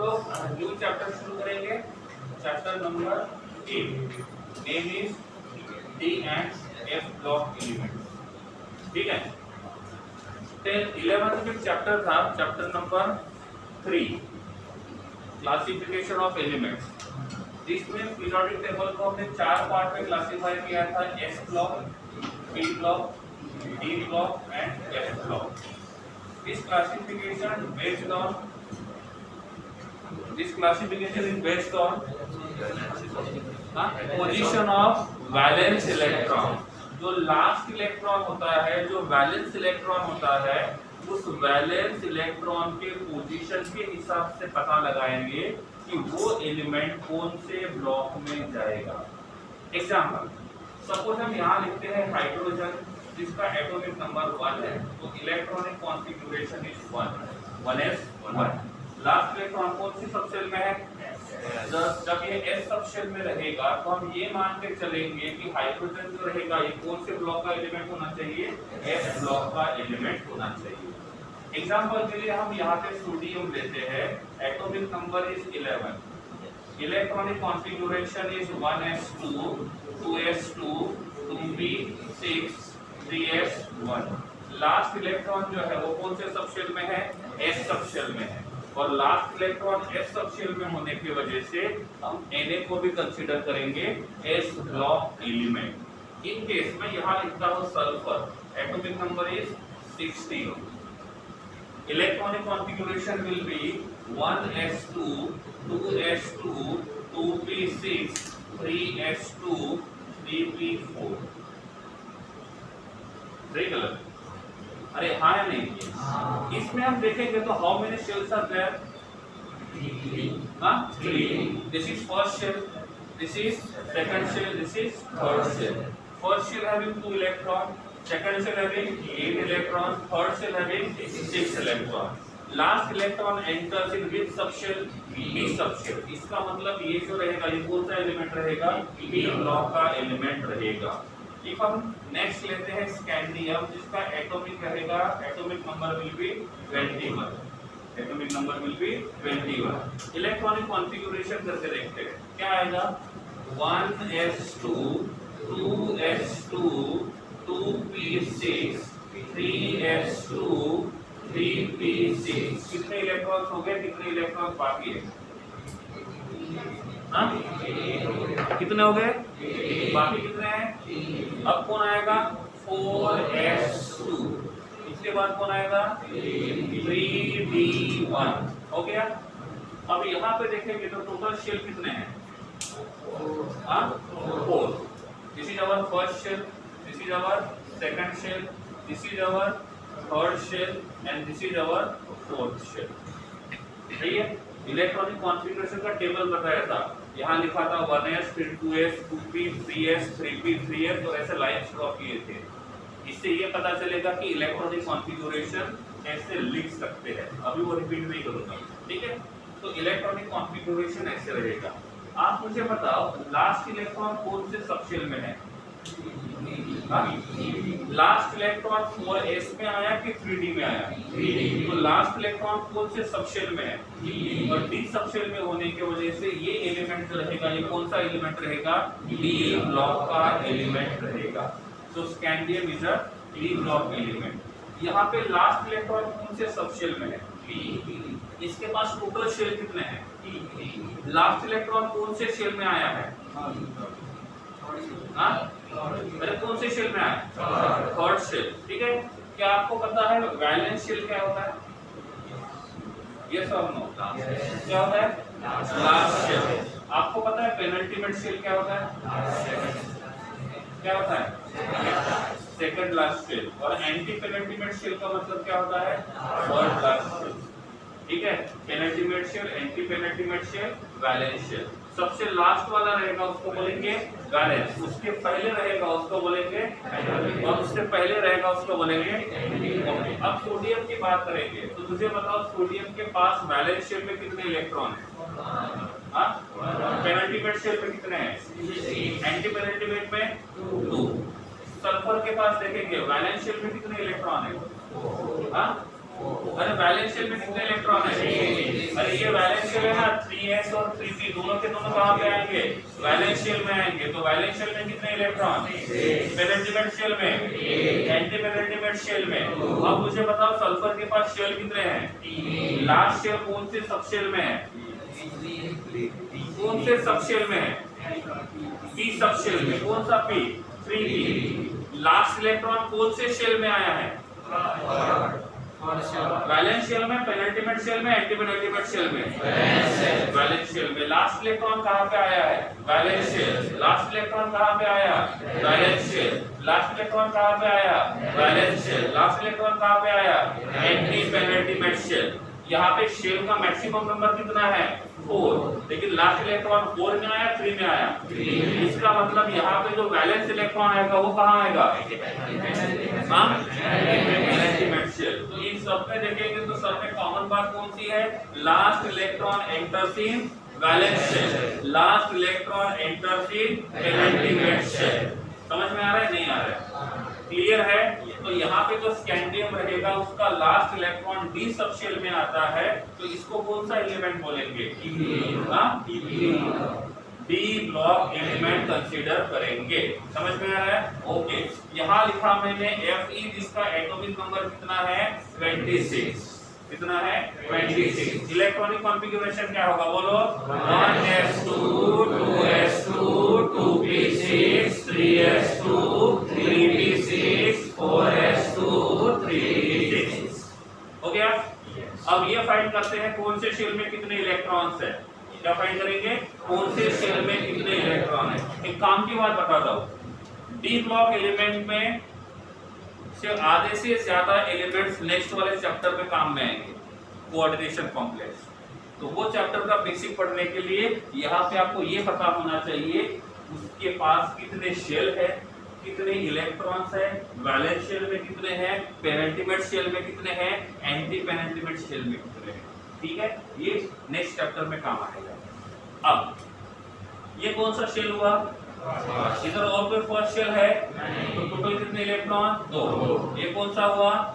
लोग new chapter शुरू करेंगे, chapter number 8, name is D and F block elements. ठीक है, फिर 11th में चैप्टर था chapter number 3, classification of elements, जिसमें पीरियोडिक टेबल को हमने 4 पार्ट में क्लासिफाई किया था, S block, P block, D block and F block. This classification is based on position of valence electron। जो लास्ट इलेक्ट्रॉन होता है, जो वैलेंस इलेक्ट्रॉन होता है, उस वैलेंस इलेक्ट्रॉन के पोजीशन के हिसाब से पता लगाएंगे कि वो एलिमेंट कौन से ब्लॉक में जाएगा। एग्जाम्पल, सपोज हम यहाँ लिखते हैं हाइड्रोजन, जिसका एटॉमिक नंबर 1 है, तो electronic configuration is 1s1। Last electron कौन सी सबशेल में है? जब ये s सबशेल में रहेगा तो हम ये मान के चलेंगे कि हाइड्रोजन जो रहेगा ये कौन से ब्लॉक का एलिमेंट होना चाहिए? s ब्लॉक का एलिमेंट होना चाहिए। एग्जांपल के लिए हम यहाँ पे सोडियम लेते हैं, atomic number is 11, electronic configuration is 1s2, 2s2, 2p6, 3s1। Last electron जो है वो कौन से सबशेल में है? s सबशेल में है, और लास्ट इलेक्ट्रॉन s सबशेल में होने की वजह से हम Na को भी कंसीडर करेंगे s block element. In case में यहाँ लिखता हूँ sulphur, atomic number is 16, electronic configuration will be 1s2, 2s2, 2p6, 3s2, 3p4। सही गलत? अरे हाँ या नहीं? इसमें हम देखेंगे तो how many shells are there? 3। This is first shell, this is second shell, this is third shell. First shell having 2 electron, second shell having 8 electron, third shell having 6 electron. Last electron enters in which subshell? p subshell. इसका मतलब ये जो रहेगा ये कौन सा element रहेगा? p block का एलिमेंट रहेगा। इफ हम नेक्स्ट लेते हैं स्कैंडियम, जिसका एटॉमिक रहेगा, atomic number will be 21, atomic number will be 21। Electronic configuration करके देखते हैं क्या आएगा? 1s2, 2s2, 2p6, 3s2, 3p6। कितने इलेक्ट्रॉन्स हो गए? कितने इलेक्ट्रॉन्स बाकी है? हाँ? कितने हो गए? बाकी कितने हैं? अब कौन आएगा? 4s2। इसके बाद कौन आएगा? 3d1। हो गया। अब यहाँ पे देखेंगे तो टोटल शेल कितने हैं? 4। This is our first shell, this is our second shell, this is our third shell and this is our fourth shell. सही है? इलेक्ट्रॉनिक कॉन्फ़िगरेशन का टेबल बताया था, यहाँ लिखा था 1s, फिर 2s, 2p, 3s, 3p, 3s, और ऐसे लाइन्स ड्रॉ किए थे। इससे ये पता चलेगा कि इलेक्ट्रॉनिक कॉन्फ़िगरेशन कैसे लिख सकते हैं। अभी वो रिपीट नहीं करूंगा, ठीक है? तो इलेक्ट्रॉनिक कॉन्फ़िगरेशन ऐसे रहेगा। आप मुझे बताओ लास्ट इलेक्ट्रॉन कौन से सबशेल में है? लास्ट इलेक्ट्रॉन 4s में आया कि 3d में आया? 3d। तो लास्ट इलेक्ट्रॉन कौन से सबशेल में है? और d सबशेल में होने की वजह से ये एलिमेंट जो रहेगा ये कौन सा एलिमेंट रहेगा? d ब्लॉक का एलिमेंट रहेगा। तो scandium is a d block element. यहाँ पे लास्ट इलेक्ट्रॉन कौन से सबशेल में है? p। इसके पास टोटल शेल कितने हैं? लास्ट इलेक्ट्रॉन कौन से शेल में आया है? अरे कौन से शेल में आया? Third shell. ठीक है। क्या आपको पता है वैलेंस शेल क्या होता है? यस और नो? क्या होता है? Last shell. आपको पता है पेनल्टीमेंट शेल क्या होता है? क्या होता है? Second last shell. और एंटी पेनल्टीमेंट शेल का मतलब क्या होता है? Third last shell. ठीक है। Penultimate shell, anti penultimate shell, valence shell. सबसे लास्ट वाला रहेगा उसको बोलेंगे वैलेंस, उसके पहले रहेगा उसको बोलेंगे, और उससे पहले रहेगा उसको बोलेंगे। अब सोडियम की बात करेंगे तो तुझे बताओ सोडियम के पास वैलेंस शेल में कितने इलेक्ट्रॉन है? पेनल्टीमेंट शेल में कितने हैं? एंटी पेनल्टीमेंट में 2। सल्फर के पास देखेंगे वैलेंस शेल में कितने इलेक्ट्रॉन है? अरे वैलेंस शेल में कितने इलेक्ट्रॉन है? अरे ये वैलेंस शेल है ना, 3s और 3p दोनों के दोनों कहाँ पे आएंगे? वैलेंस शेल में आएंगे। तो वैलेंस शेल में कितने इलेक्ट्रॉन? पेनेट्रेट शेल में, एंटी पेनेट्रेट शेल में। अब मुझे बताओ सल्फर के पास शेल कितने हैं? लास्ट शेल कौन से सब शेल में है? कौन से सब शेल में है? p सब शेल में। कौन सा p? 3p। लास्ट इलेक्ट्रॉन कौन से शेल में आया है? वैलेंस शेल में, पेनल्टीमेट शेल में, एंटी पेनल्टीमेट शेल में? वैलेंस शेल में। लास्ट इलेक्ट्रॉन कहाँ पे आया है? Valence shell. लास्ट इलेक्ट्रॉन कहाँ पे आया? Valence shell. लास्ट इलेक्ट्रॉन कहाँ पे आया? Valence shell. लास्ट इलेक्ट्रॉन कहाँ पे आया? Anti penultimate shell. यहाँ पे शेल का मैक्सिमम नंबर कितना है? 4। लेकिन लास्ट इलेक्ट्रॉन 4 में आया, 3 में आया। इसका मतलब यहाँ पे जो वैलेंस इलेक्ट्रॉन आएगा वो कहाँ आएगा? Penultimate shell. तो इन सब में देखेंगे तो सब में कॉमन बात कौन सी है? Last electron enters in valence shell, last electron enters in penultimate shell. समझ में आ रहा है? नहीं आ रहा है? क्लियर है? तो यहाँ पे जो स्कैंडियम रहेगा उसका last electron D subshell में आता है, तो इसको कौन सा एलिमेंट बोलेंगे? डी ब्लॉक एलिमेंट कंसीडर करेंगे। समझ में आ रहा है? ओके। यहाँ लिखा मैंने Fe जिसका एटॉमिक नंबर कितना है? 26। कितना है? 26। इलेक्ट्रॉनिक कॉन्फ़िगरेशन क्या होगा बोलो? 1s2 2s2 2p6 3s2 3p6 4s2 3p6। हो गया? अब ये फाइंड करते हैं कौन से शेल में कितने इलेक्ट्रॉन्स है। क्या फाइंड करेंगे? कौन से शेल में कितने इलेक्ट्रॉन है। एक काम की बात बताता हूँ, डी ब्लॉक एलिमेंट में से आधे से ज्यादा एलिमेंट्स नेक्स्ट वाले चैप्टर में काम में आएंगे, कोऑर्डिनेशन कॉम्प्लेक्स। तो वो चैप्टर का बेसिक पढ़ने के लिए यहाँ पे आपको ये पता होना चाहिए उसके पास कितने शेल है, कितने इलेक्ट्रॉन्स है, वैलेंस शेल में कितने हैं, पेनल्टीमेट शेल में कितने हैं, एंटी पेनल्टीमेट शेल में कितने हैं। ठीक है? ये नेक्स्ट चैप्टर में काम आएगा। अब ये कौन सा शेल हुआ? इधर और कोई फर्स्ट शेल है तो टोटल कितने इलेक्ट्रॉन? 2। ये कौन सा हुआ?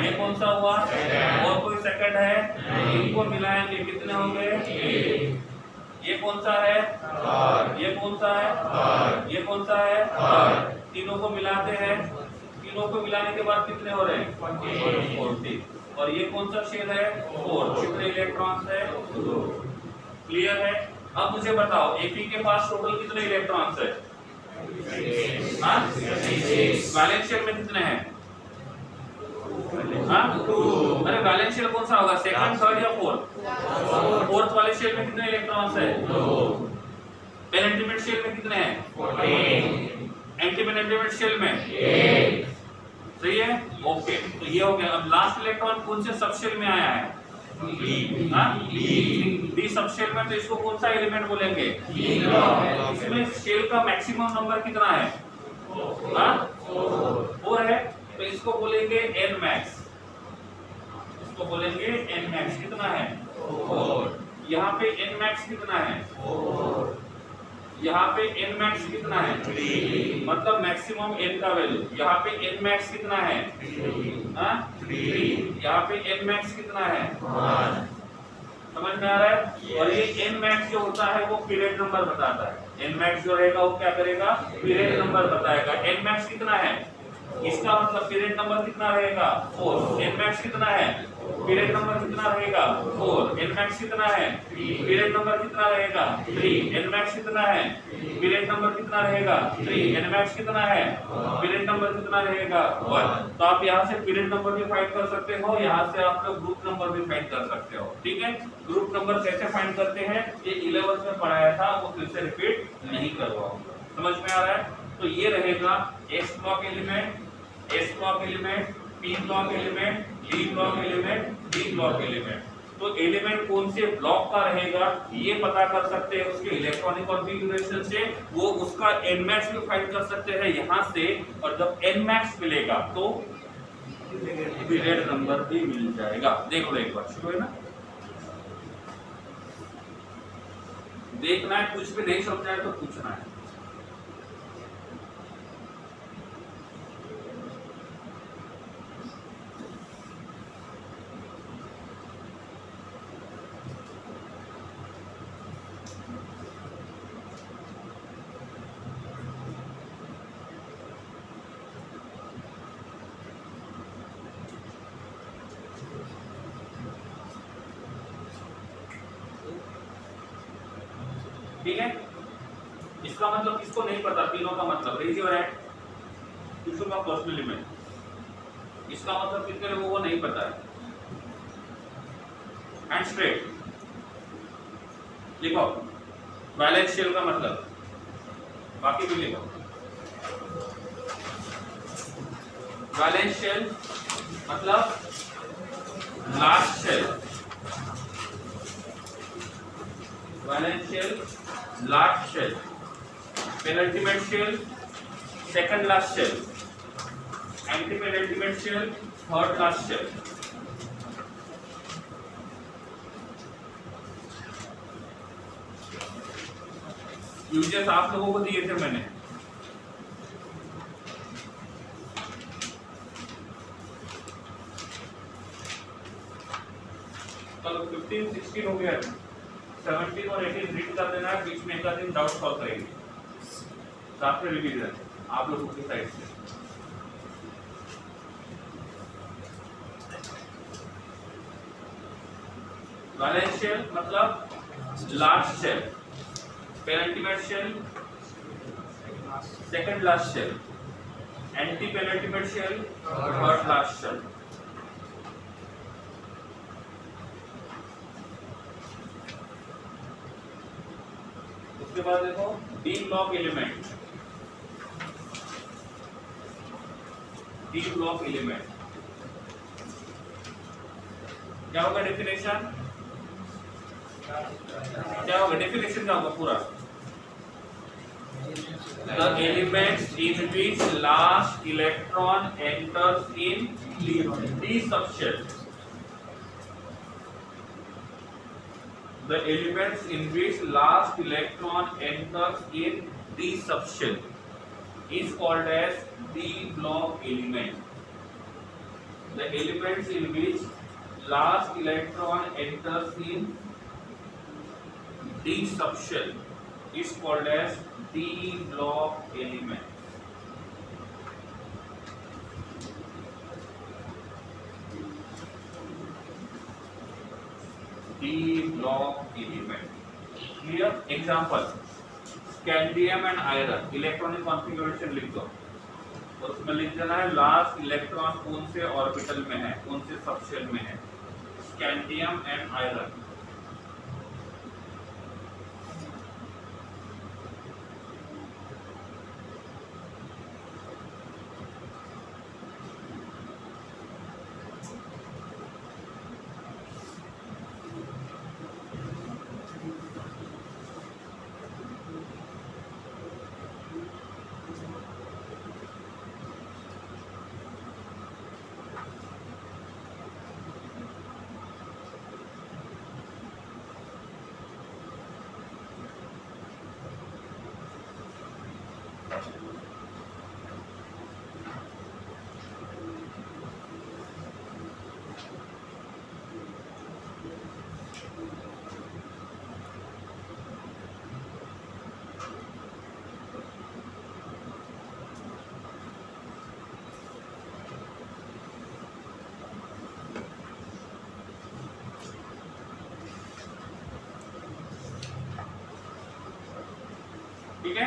ये कौन सा हुआ? और कोई सेकंड है? इनको मिलाएंगे कितने होंगे? ये कौन सा है? ये कौन सा है? ये कौन सा है? तीनों को मिलाते हैं। तीनों को मिलाने के बाद कितने हो रहे हैं? 40। और ये कौन सा शेल है? 4। कितने इलेक्ट्रॉन्स है? 2। क्लियर है? अब मुझे बताओ Fe के पास टोटल कितने इलेक्ट्रॉन्स है? वैलेंस शेल में कितने हैं? अरे वैलेंस शेल कौन सा होगा? सेकंड, थर्ड या फोर्थ? फोर्थ वाले शेल में कितने इलेक्ट्रॉन्स है? 2। पेनल्टीमेट शेल में कितने हैं? 14। एंटी पेनल्टीमेट शेल में 8। सही है? ओके। तो ये हो गया। अब लास्ट इलेक्ट्रॉन कौन से सब शेल में आया है? डी सब शेल में। तो इसको कौन सा एलिमेंट बोलेंगे? इसमें शेल का मैक्सिमम नंबर कितना है? 4 है। तो इसको बोलेंगे n max। इसको बोलेंगे n max। कितना है? 4। यहाँ पे n max कितना है? 4। यहाँ पे n max कितना है? 3। मतलब मैक्सिमम n का वैल्यू। यहाँ पे n max कितना है? 3। यहाँ पे n max कितना है? 1। समझ में आ रहा है? और ये n max जो होता है वो पीरियड नंबर बताता है। n max जो रहेगा वो क्या करेगा? पीरियड नंबर बताएगा। n max कितना है? इसका मतलब पीरियड नंबर कितना रहेगा? 4। n max कितना है? पीरियड नंबर कितना रहेगा? 4। n max कितना है? पीरियड नंबर कितना रहेगा? 3। n max कितना है? पीरियड नंबर कितना रहेगा? 3। n max कितना है? पीरियड नंबर कितना रहेगा? 1। तो आप यहाँ से पीरियड नंबर भी फाइंड कर सकते हो, यहाँ से आप लोग ग्रुप नंबर भी फाइंड कर सकते हो। ठीक है? ग्रुप नंबर कैसे फाइंड करते हैं ये 11th में पढ़ाया था, वो फिर से रिपीट नहीं करवाऊंगा। समझ में आ रहा है? तो ये रहेगा x block element, S block element, P block element, D block element, D block element. तो एलिमेंट कौन से ब्लॉक का रहेगा ये पता कर सकते हैं उसके इलेक्ट्रॉनिक कॉन्फ़िगरेशन से। वो उसका nmax भी फाइंड कर सकते हैं यहाँ से। और जब nmax मिलेगा तो पीरियड नंबर भी मिल जाएगा। देख लो एक बार, शुरू है ना? देखना है, कुछ भी नहीं समझा है तो पूछना है। ठीक है, इसका मतलब किसको नहीं पता, तीनों का मतलब, रेज योर हैंड, इशू का पर्सनल लिमिट, इसका मतलब कितने लोगों को नहीं पता है, हैंड स्ट्रेट लिखो, बैलेंस शेल का मतलब, बाकी भी लिखो, बैलेंस शेल मतलब last shell, valence shell last shell, penultimate shell second last shell, anti penultimate shell third last shell. Uses आप लोगों को दिए थे मैंने, कल 15 16 हो गया, 17 और 18 रीड कर देना है, बीच में एक दिन डाउट सॉल्व करेंगे, साथ में रिवीजन आप लोगों की साइड से। बैलेंस शेल मतलब last shell, penultimate shell second last shell, anti penultimate shell third last shell. उसके बाद देखो D block element, D block element क्या होगा डेफिनेशन, क्या होगा डेफिनेशन, क्या होगा पूरा, the elements in which last electron enters in d subshell, the elements in which last electron enters in d subshell is called as d block element. The elements in which last electron enters in d subshell is called as d block element. D block element. Clear? Example: scandium and iron. Electronic configuration लिख दो और उसमें लिख देना है last electron कौन से orbital में है, कौन से सबशेल में है, स्कैंडियम एंड आयरन। ठीक है,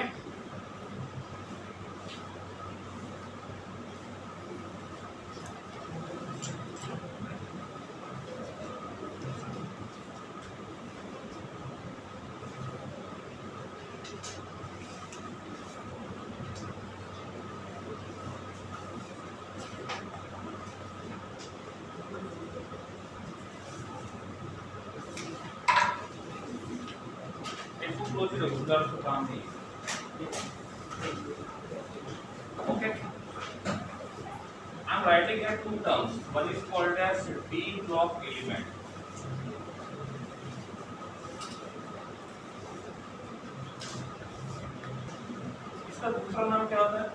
इसको क्लोज रखो, उधर से काम नहीं। Okay, I'm writing here two terms. One is called as D block element. इसका दूसरा नाम क्या होता है?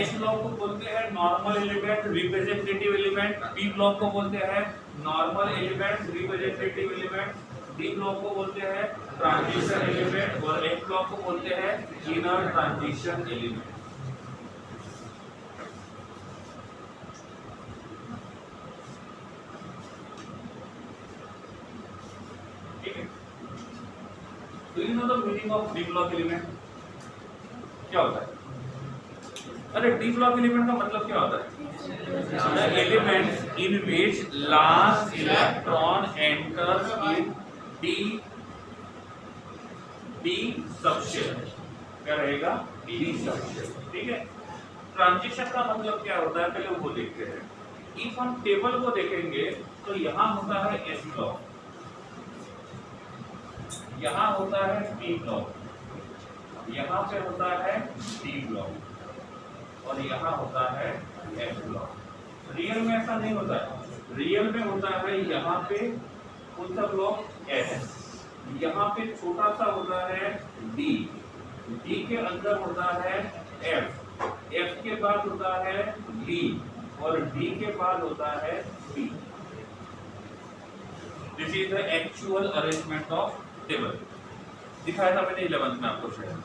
एस ब्लॉक को बोलते हैं normal element representative element, B block को बोलते हैं normal element representative element, D block को बोलते हैं ट्रांजिशन एलिमेंट और एफ ब्लॉक को बोलते हैं इनर ट्रांजिशन एलिमेंट। ठीक है, do you know the meaning of D block element? क्या होता है? अरे डी ब्लॉक एलिमेंट का मतलब क्या होता है? The elements in which last electron enters in D subshell. क्या रहेगा? D subshell. ठीक है। ट्रांजिशन का मतलब क्या होता है पहले वो देखते हैं। इफ हम टेबल को देखेंगे तो यहाँ होता है एस ब्लॉक, यहाँ होता है पी ब्लॉक, यहाँ पे होता है डी ब्लॉक और यहाँ होता है एफ ब्लॉक। रियल में ऐसा नहीं होता है। रियल में होता है यहाँ पे कौन सा ब्लॉक? एस। यहाँ पे छोटा सा होता है डी, डी के अंदर होता है एफ, एफ के बाद होता है डी और डी के बाद होता है P. This is the actual arrangement of table. दिखाया था मैंने 11th में आपको शायद।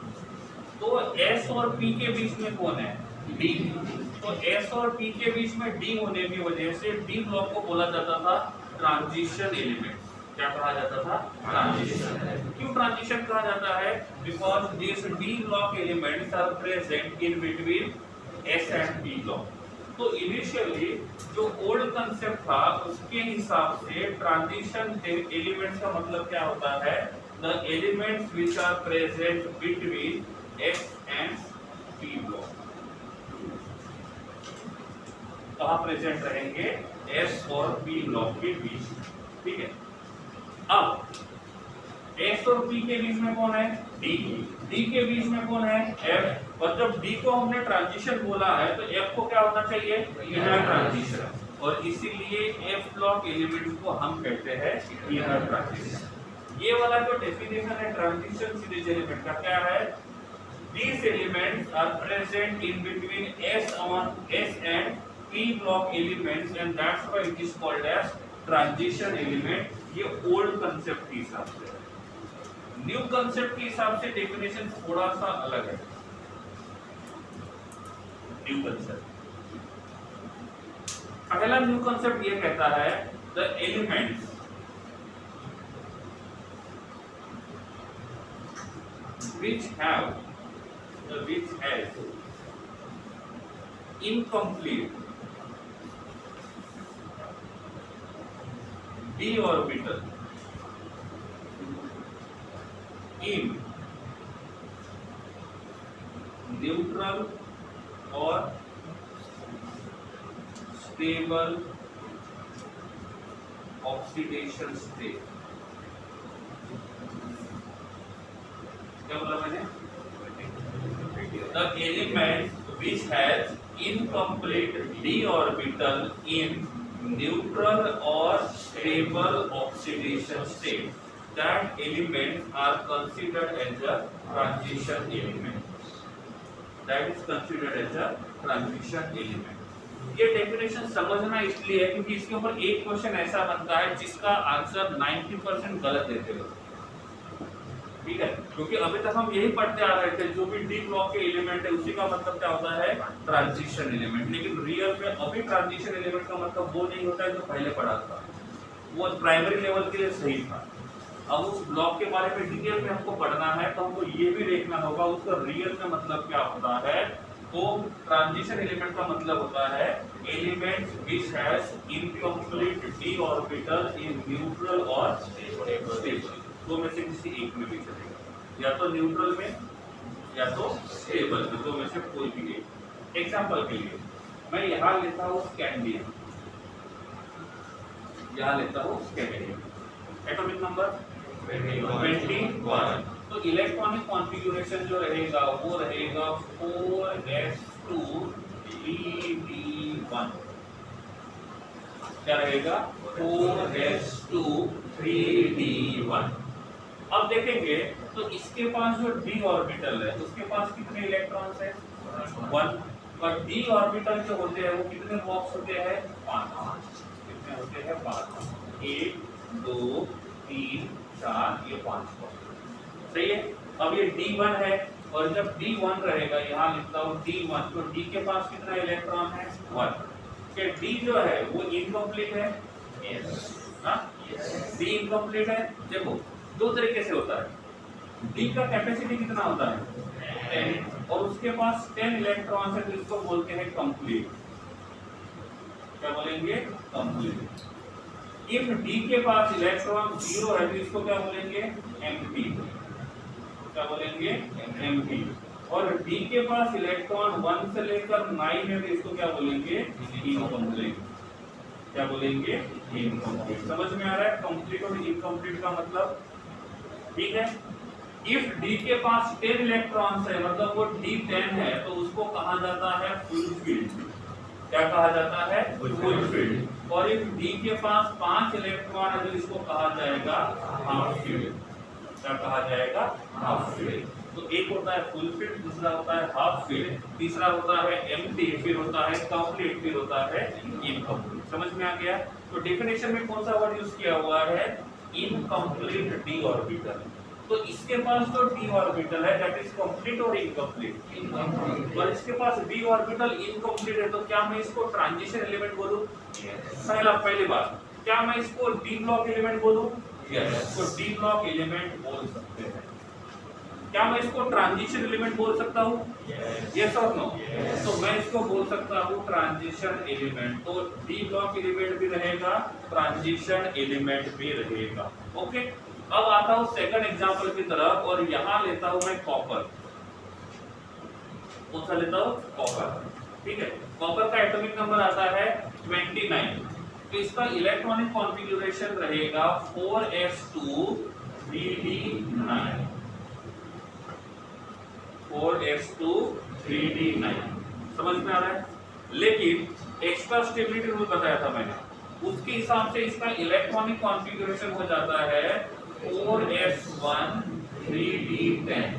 तो एस और पी के बीच में कौन है? डी। तो एस और पी के बीच में डी होने की वजह से डी ब्लॉक को बोला जाता था ट्रांजिशन एलिमेंट। क्या कहा जाता था? ट्रांजिशन। क्यों ट्रांजिशन कहा जाता है? Because this D block elements are present in between S and P block. तो इनिशियली जो ओल्ड कंसेप्ट था उसके हिसाब से ट्रांजिशन एलिमेंट्स का मतलब क्या होता है? The elements which are present between S and P block. कहाँ प्रेजेंट रहेंगे? एस और पी ब्लॉक के बीच। ठीक है। अब एस और पी के बीच में कौन है? डी। डी के बीच में कौन है? एफ। और जब डी को हमने ट्रांजिशन बोला है तो एफ को क्या होना चाहिए? Inner transition. और इसीलिए एफ ब्लॉक एलिमेंट को हम कहते हैं इनर ट्रांजिशन। ये वाला जो डेफिनेशन है ट्रांजिशन सीरीज एलिमेंट का क्या है? These elements are present in between S and P block elements and that's why it is called as transition element। ये ओल्ड कंसेप्ट के हिसाब से है। न्यू कंसेप्ट के हिसाब से डेफिनेशन थोड़ा सा अलग है। न्यू कंसेप्ट, पहला न्यू कंसेप्ट ये कहता है the elements which has incomplete d orbital in neutral or stable oxidation state। क्या बोला मैंने? The element which has incomplete d orbital in neutral or stable oxidation state, that elements are considered as a transition element। That is considered as a transition element। ये definition समझना इसलिए है क्योंकि इसके ऊपर एक क्वेश्चन ऐसा बनता है जिसका आंसर 90% गलत देते हैं। ठीक है, क्योंकि अभी तक हम यही पढ़ते आ रहे थे जो भी डी ब्लॉक के एलिमेंट है उसी का मतलब क्या होता है? Transition element. लेकिन रियल में अभी ट्रांजिशन एलिमेंट का मतलब वो नहीं होता है जो पहले पढ़ा था, वो प्राइमरी लेवल के लिए सही था। अब उस ब्लॉक के बारे में डिटेल में हमको पढ़ना है तो हमको ये भी देखना होगा उसका रियल में मतलब क्या होता है। तो ट्रांजिशन एलिमेंट का मतलब होता है element which has incomplete D orbital in neutral और स्टेबल। दो में से किसी एक में भी चलेगा, या तो न्यूट्रल में या तो स्टेबल में, दो में से कोई भी एक। एग्जांपल के लिए मैं यहाँ लेता हूँ स्कैंडियम, यहाँ लेता हूँ स्कैंडियम, एटॉमिक नंबर 21। तो इलेक्ट्रॉनिक कॉन्फ़िगरेशन जो रहेगा वो रहेगा 4s2 3d1। क्या रहेगा? 4s2 3d1। अब देखेंगे तो इसके पास जो d ऑर्बिटल है उसके पास कितने इलेक्ट्रॉन्स हैं? 1। और d ऑर्बिटल जो होते हैं वो कितने बॉक्स होते हैं? 5। कितने होते हैं? 5। 1 2 3 4, ये 5 बॉक्स। सही है। अब ये d1 है और जब d1 रहेगा, यहाँ लिखता हूँ d1, तो d के पास कितना इलेक्ट्रॉन है? 1। क्या d जो है वो इनकम्प्लीट है? यस। हाँ, d इनकम्प्लीट है। देखो दो तरीके से होता है। डी का कैपेसिटी कितना होता है 10 और उसके पास 10 इलेक्ट्रॉन है, तो इसको बोलते हैं कंप्लीट। क्या बोलेंगे? कंप्लीट। इफ डी के पास इलेक्ट्रॉन 0 है तो इसको क्या बोलेंगे? एम्प्टी। क्या बोलेंगे? एम्प्टी। और डी के पास इलेक्ट्रॉन 1 से लेकर 9 है तो इसको क्या बोलेंगे? इनकम्प्लीट। क्या बोलेंगे? इनकम्प्लीट। समझ में आ रहा है कंप्लीट और इनकम्प्लीट का मतलब? ठीक है। इफ डी के पास 10 इलेक्ट्रॉन्स है, मतलब वो डी 10 है, तो उसको कहा जाता है फुलफिल्ड। क्या कहा जाता है? फुलफिल्ड। और इफ डी के पास 5 इलेक्ट्रॉन है तो इसको कहा जाएगा हाफ फिल्ड। क्या कहा जाएगा? Half filled. तो एक होता है फुलफिल्ड, दूसरा होता है हाफ फिल्ड, तीसरा होता है एम्प्टी, फिर होता है कंप्लीट, फिर होता है इनकम्प्लीट। समझ में आ गया? तो डेफिनेशन में कौन सा वर्ड यूज किया हुआ है? Incomplete D orbital. तो इसके पास जो डी ऑर्बिटल है दैट इज कंप्लीट और इनकम्प्लीट, और इसके पास डी ऑर्बिटल इनकम्प्लीट है, तो क्या मैं इसको ट्रांजिशन एलिमेंट बोलूं? पहली बात, क्या मैं इसको डी ब्लॉक एलिमेंट बोलूं? यस। तो डी ब्लॉक एलिमेंट बोल सकते हैं। क्या मैं इसको ट्रांजिशन एलिमेंट बोल सकता हूँ? यस और नो? तो मैं इसको बोल सकता हूँ ट्रांजिशन एलिमेंट। तो डी ब्लॉक एलिमेंट भी रहेगा, ट्रांजिशन एलिमेंट भी रहेगा। ओके। अब आता हूँ सेकंड एग्जांपल की तरफ, और यहां लेता हूं मैं कॉपर। कौन सा लेता हूं? कॉपर। ठीक है। कॉपर का एटॉमिक नंबर आता है 29। तो इसका इलेक्ट्रॉनिक कॉन्फ़िगरेशन रहेगा 4s2 3d9। 4s2 3d9। समझ में आ रहा है? लेकिन एक्स्ट्रा स्टेबिलिटी रूल बताया था मैंने, उसके हिसाब से इसका इलेक्ट्रॉनिक कॉन्फ़िगरेशन हो जाता है 4s1 3d10।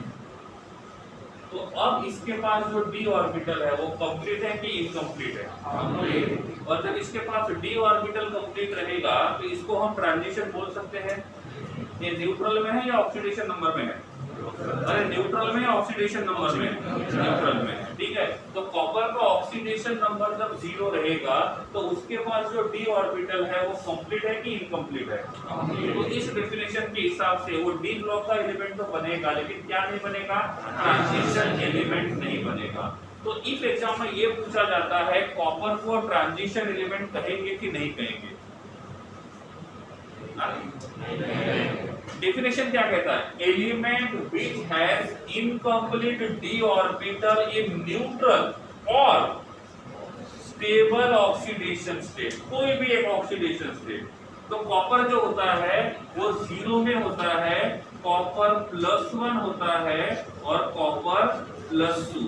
तो अब इसके पास जो डी ऑर्बिटल है वो कंप्लीट है कि इनकम्प्लीट है? कंप्लीट। और जब इसके पास डी ऑर्बिटल कंप्लीट रहेगा तो इसको हम ट्रांजिशन बोल सकते हैं। ये न्यूट्रल में है या ऑक्सीडेशन नंबर में है? अरे न्यूट्रल में या ऑक्सीडेशन नंबर में? न्यूट्रल में। ठीक है। तो कॉपर का ऑक्सीडेशन नंबर जब 0 रहेगा तो उसके पास जो डी ऑर्बिटल है वो कंप्लीट है कि इनकम्प्लीट है? तो इस डेफिनेशन के हिसाब से वो डी ब्लॉक का एलिमेंट तो बनेगा, लेकिन क्या नहीं बनेगा? ट्रांजिशन एलिमेंट नहीं बनेगा। तो इस एग्जाम में ये पूछा जाता है कॉपर को ट्रांजिशन एलिमेंट कहेंगे कि नहीं कहेंगे? डेफिनेशन क्या कहता है? Element which has incomplete D orbital in neutral और स्टेबल ऑक्सीडेशन स्टेट। कोई भी एक ऑक्सीडेशन स्टेट। तो कॉपर जो होता है वो 0 में होता है, कॉपर +1 होता है और कॉपर +2।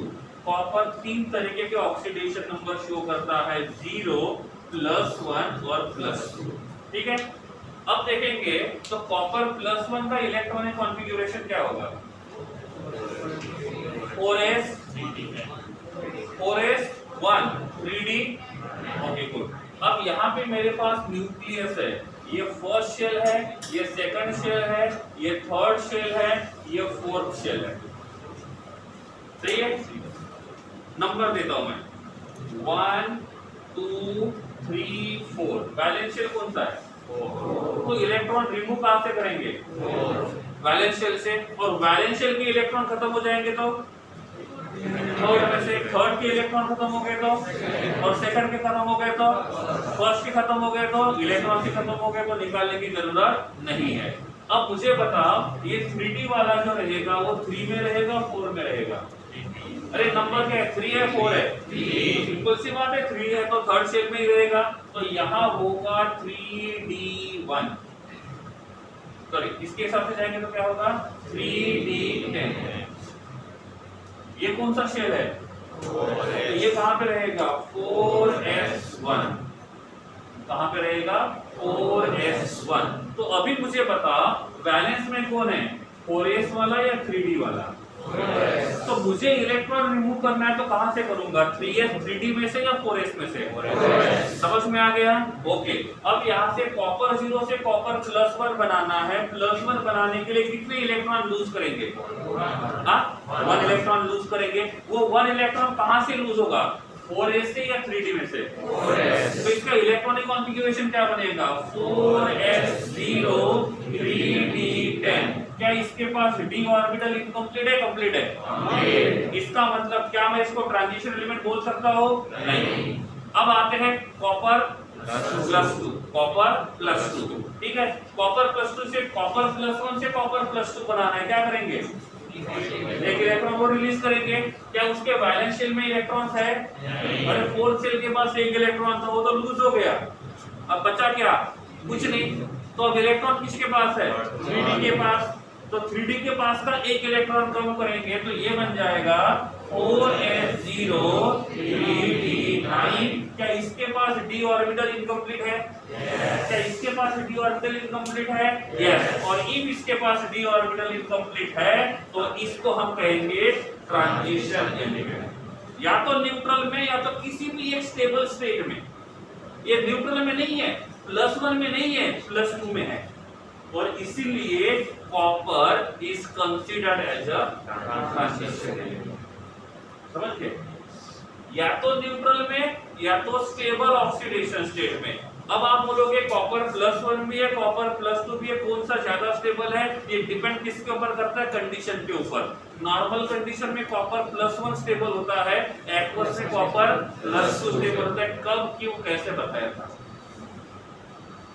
कॉपर 3 तरीके के ऑक्सीडेशन नंबर शो करता है, 0, +1 और +2। ठीक है। अब देखेंगे तो कॉपर +1 का इलेक्ट्रॉनिक कॉन्फ़िगरेशन क्या होगा? 4s1 3d। Okay good. अब यहाँ पे मेरे पास न्यूक्लियस है, ये फर्स्ट शेल है, ये सेकंड शेल है, ये थर्ड शेल है, ये फोर्थ शेल है। सही है? नंबर देता हूं मैं 1 2 3 4। बैलेंस शेल कौन सा है? तो इलेक्ट्रॉन रिमूव कहां से करेंगे? वैलेंस शेल से। और वैलेंस शेल के इलेक्ट्रॉन खत्म हो जाएंगे तो थर्ड में से, थर्ड के इलेक्ट्रॉन खत्म हो गए तो, और सेकंड के खत्म हो गए तो, फर्स्ट के खत्म हो गए तो, इलेक्ट्रॉन के खत्म हो गए तो निकालने की जरूरत नहीं है। अब मुझे बताओ ये 3D वाला जो रहेगा वो 3 में रहेगा 4 में रहेगा? अरे नंबर क्या है? 3 है 4 है? सिंपल सी बात है, 3 है तो थर्ड शेल में ही रहेगा, तो यहाँ होगा 3d1। सॉरी, इसके हिसाब से जाएंगे तो क्या होगा? 3d10। ये कौन सा शेल है? तो ये कहां पे रहेगा? 4s1। कहां पे रहेगा? 4s1। तो अभी मुझे बता बैलेंस में कौन है, 4s वाला या 3d वाला? तो मुझे इलेक्ट्रॉन रिमूव करना है तो कहां से करूंगा? 3s 3d में से या 4s में से? समझ में आ गया? ओके। अब यहाँ से कॉपर 0 से कॉपर +1 बनाना है। +1 बनाने के लिए कितने इलेक्ट्रॉन लूज करेंगे? 1 इलेक्ट्रॉन लूज करेंगे। वो 1 इलेक्ट्रॉन कहां से लूज होगा? 4s से या 3d में से? 4s। तो इसका इलेक्ट्रॉनिक कॉन्फ़िगरेशन क्या बनेगा? 4s0 3d10। क्या इसके पास डी ऑर्बिटल इनकम्प्लीट है, कंप्लीट है? इसका मतलब क्या मैं इसको ट्रांजिशन एलिमेंट बोल सकता हूँ? नहीं। अब आते हैं कॉपर प्लस 2, कॉपर प्लस 2, ठीक है। कॉपर प्लस 2 से कॉपर प्लस 1 से कॉपर प्लस 2 बनाना है, क्या करेंगे? एक इलेक्ट्रॉन को रिलीज करेंगे। क्या उसके वैलेंस शेल में इलेक्ट्रॉन्स है? अरे 4th शेल के पास एक इलेक्ट्रॉन था, वो तो लूज हो गया। अब बचा क्या? कुछ नहीं। तो अब इलेक्ट्रॉन किसके पास है? 3d के पास। तो 3d के पास का एक इलेक्ट्रॉन कम करेंगे तो ये बन जाएगा 4s0 3d9। क्या इसके पास d ऑर्बिटल इनकम्प्लीट है? क्या इसके पास d ऑर्बिटल इनकम्प्लीट है? यस। और इफ इसके पास d ऑर्बिटल इनकम्प्लीट है तो इसको हम कहेंगे ट्रांजिशन एलिमेंट। या तो न्यूट्रल में या तो किसी भी एक स्टेबल स्टेट में। ये न्यूट्रल में नहीं है, +1 में नहीं है, +2 में है। और इसीलिए copper is considered as a transition element. समझ गए? या तो न्यूट्रल में या तो स्टेबल ऑक्सीडेशन स्टेट में। अब आप बोलोगे कॉपर +1 भी है, कॉपर +2 भी है, कौन सा ज्यादा स्टेबल है? ये डिपेंड किसके ऊपर करता है? कंडीशन के ऊपर। नॉर्मल कंडीशन में कॉपर +1 स्टेबल होता है, एक्वस में कॉपर +2 स्टेबल होता है। कब, क्यों, कैसे बताया था?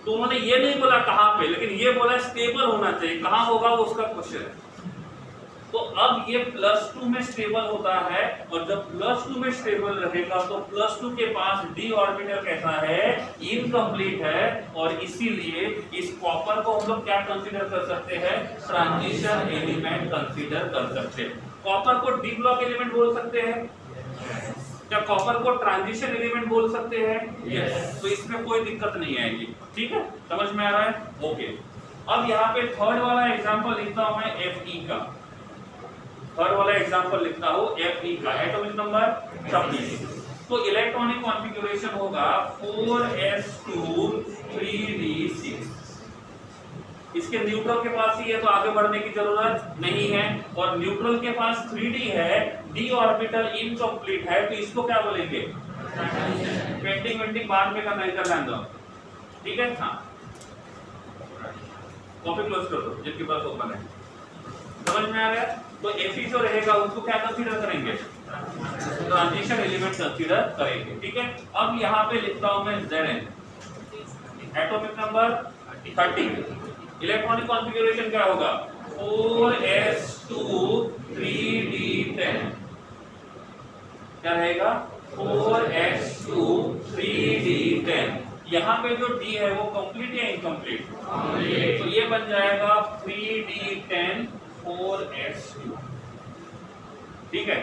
तो उन्होंने ये नहीं बोला कहां पे, लेकिन ये बोला स्टेबल होना चाहिए। कहां होगा वो उसका क्वेश्चन है। तो अब ये +2 में स्टेबल होता है, और जब +2 में स्टेबल रहेगा तो +2 के पास d ऑर्बिटल कैसा है? इनकम्प्लीट है। और इसीलिए इस कॉपर को हम लोग क्या कंसीडर कर सकते हैं? ट्रांजिशन एलिमेंट कंसीडर कर सकते हैं। कॉपर को डी ब्लॉक एलिमेंट बोल सकते हैं? क्या कॉपर को ट्रांजिशन एलिमेंट बोल सकते हैं? यस। तो इसमें कोई दिक्कत नहीं आएगी, ठीक है? समझ में आ रहा है? ओके। अब यहाँ पे थर्ड वाला एग्जांपल लिखता हूं मैं Fe का। थर्ड वाला एग्जांपल लिखता हूं Fe का, एटॉमिक नंबर 26। तो इलेक्ट्रॉनिक कॉन्फ़िगरेशन होगा 4s2 3d6। इसके न्यूट्रल के पास ही है तो आगे बढ़ने की जरूरत नहीं है। और न्यूट्रल के पास 3d है, d ऑर्बिटल इनकम्प्लीट है, तो इसको क्या बोलेंगे? पेंटिंग वेंटिंग बाद में करना, इधर ध्यान दो, ठीक है? हाँ, कॉपी क्लोज कर दो जिनके पास ओपन है। समझ में आ गया? तो Fe जो रहेगा उसको क्या कंसीडर करेंगे? ट्रांजिशन एलिमेंट कंसीडर करेंगे, ठीक है? अब यहाँ पे लिखता हूं मैं Zn, atomic number 30। Electronic configuration क्या होगा? 4s2 3d10। क्या रहेगा? 4s2 3d10। यहाँ पे जो d है वो कंप्लीट या इनकम्प्लीट? तो ये बन जाएगा 3d10 4s2, ठीक है?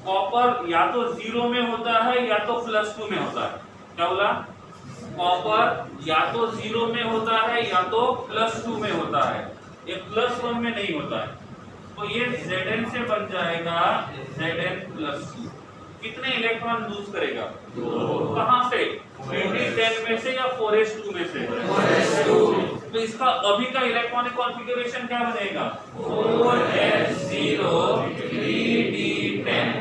कॉपर या तो 0 में होता है या तो +2 में होता है। क्या बोला? कॉपर या तो 0 में होता है या तो +2 में होता है, ये +1 में नहीं होता है। तो ये Zn से बन जाएगा Zn+2। कितने इलेक्ट्रॉन लूज करेगा? 2। कहां से? 3d10 में से या 4s2 में से? 4s2। तो इसका अभी का इलेक्ट्रॉनिक कॉन्फ़िगरेशन क्या बनेगा? 4s0 3d10।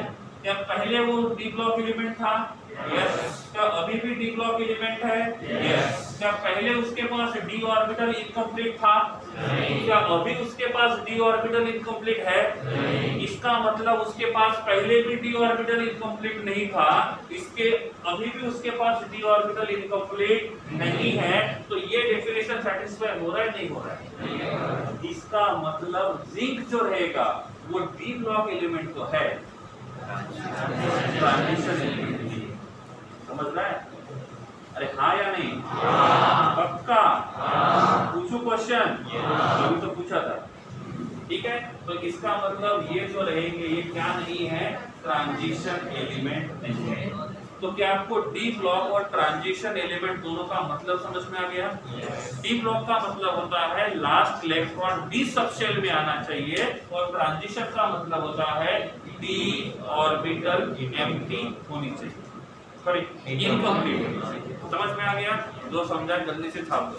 क्या पहले वो डी ब्लॉक एलिमेंट था? यस। क्या अभी भी डी ब्लॉक एलिमेंट है? यस। क्या पहले उसके पास डी ऑर्बिटल इनकम्प्लीट था? नहीं। क्या अभी उसके पास डी ऑर्बिटल इनकम्प्लीट है? नहीं। इसका मतलब उसके पास पहले भी डी ऑर्बिटल इनकम्प्लीट नहीं था, इसके अभी भी उसके पास डी ऑर्बिटल इनकम्प्लीट नहीं है। तो ये डेफिनेशन सेटिस्फाई हो रहा है, नहीं हो रहा है? इसका मतलब जिंक जो रहेगा वो डी ब्लॉक एलिमेंट तो है, ट्रांजिशन एलिमेंट भी। समझ रहा है? अरे हाँ या नहीं? पक्का? पूछो क्वेश्चन, अभी तो पूछा था, ठीक है? तो इसका मतलब ये जो रहेंगे ये क्या नहीं है? ट्रांजिशन एलिमेंट नहीं है। तो क्या आपको डी ब्लॉक और ट्रांजिशन एलिमेंट दोनों का मतलब समझ में आ गया? डी ब्लॉक का मतलब होता है लास्ट इलेक्ट्रॉन डी सबशेल में आना चाहिए, और ट्रांजिशन का मतलब होता है डी ऑर्बिटल एम्प्टी होनी चाहिए, सॉरी इनकम्प्लीट होनी चाहिए। समझ में आ गया? जो समझा जल्दी से छाप दो।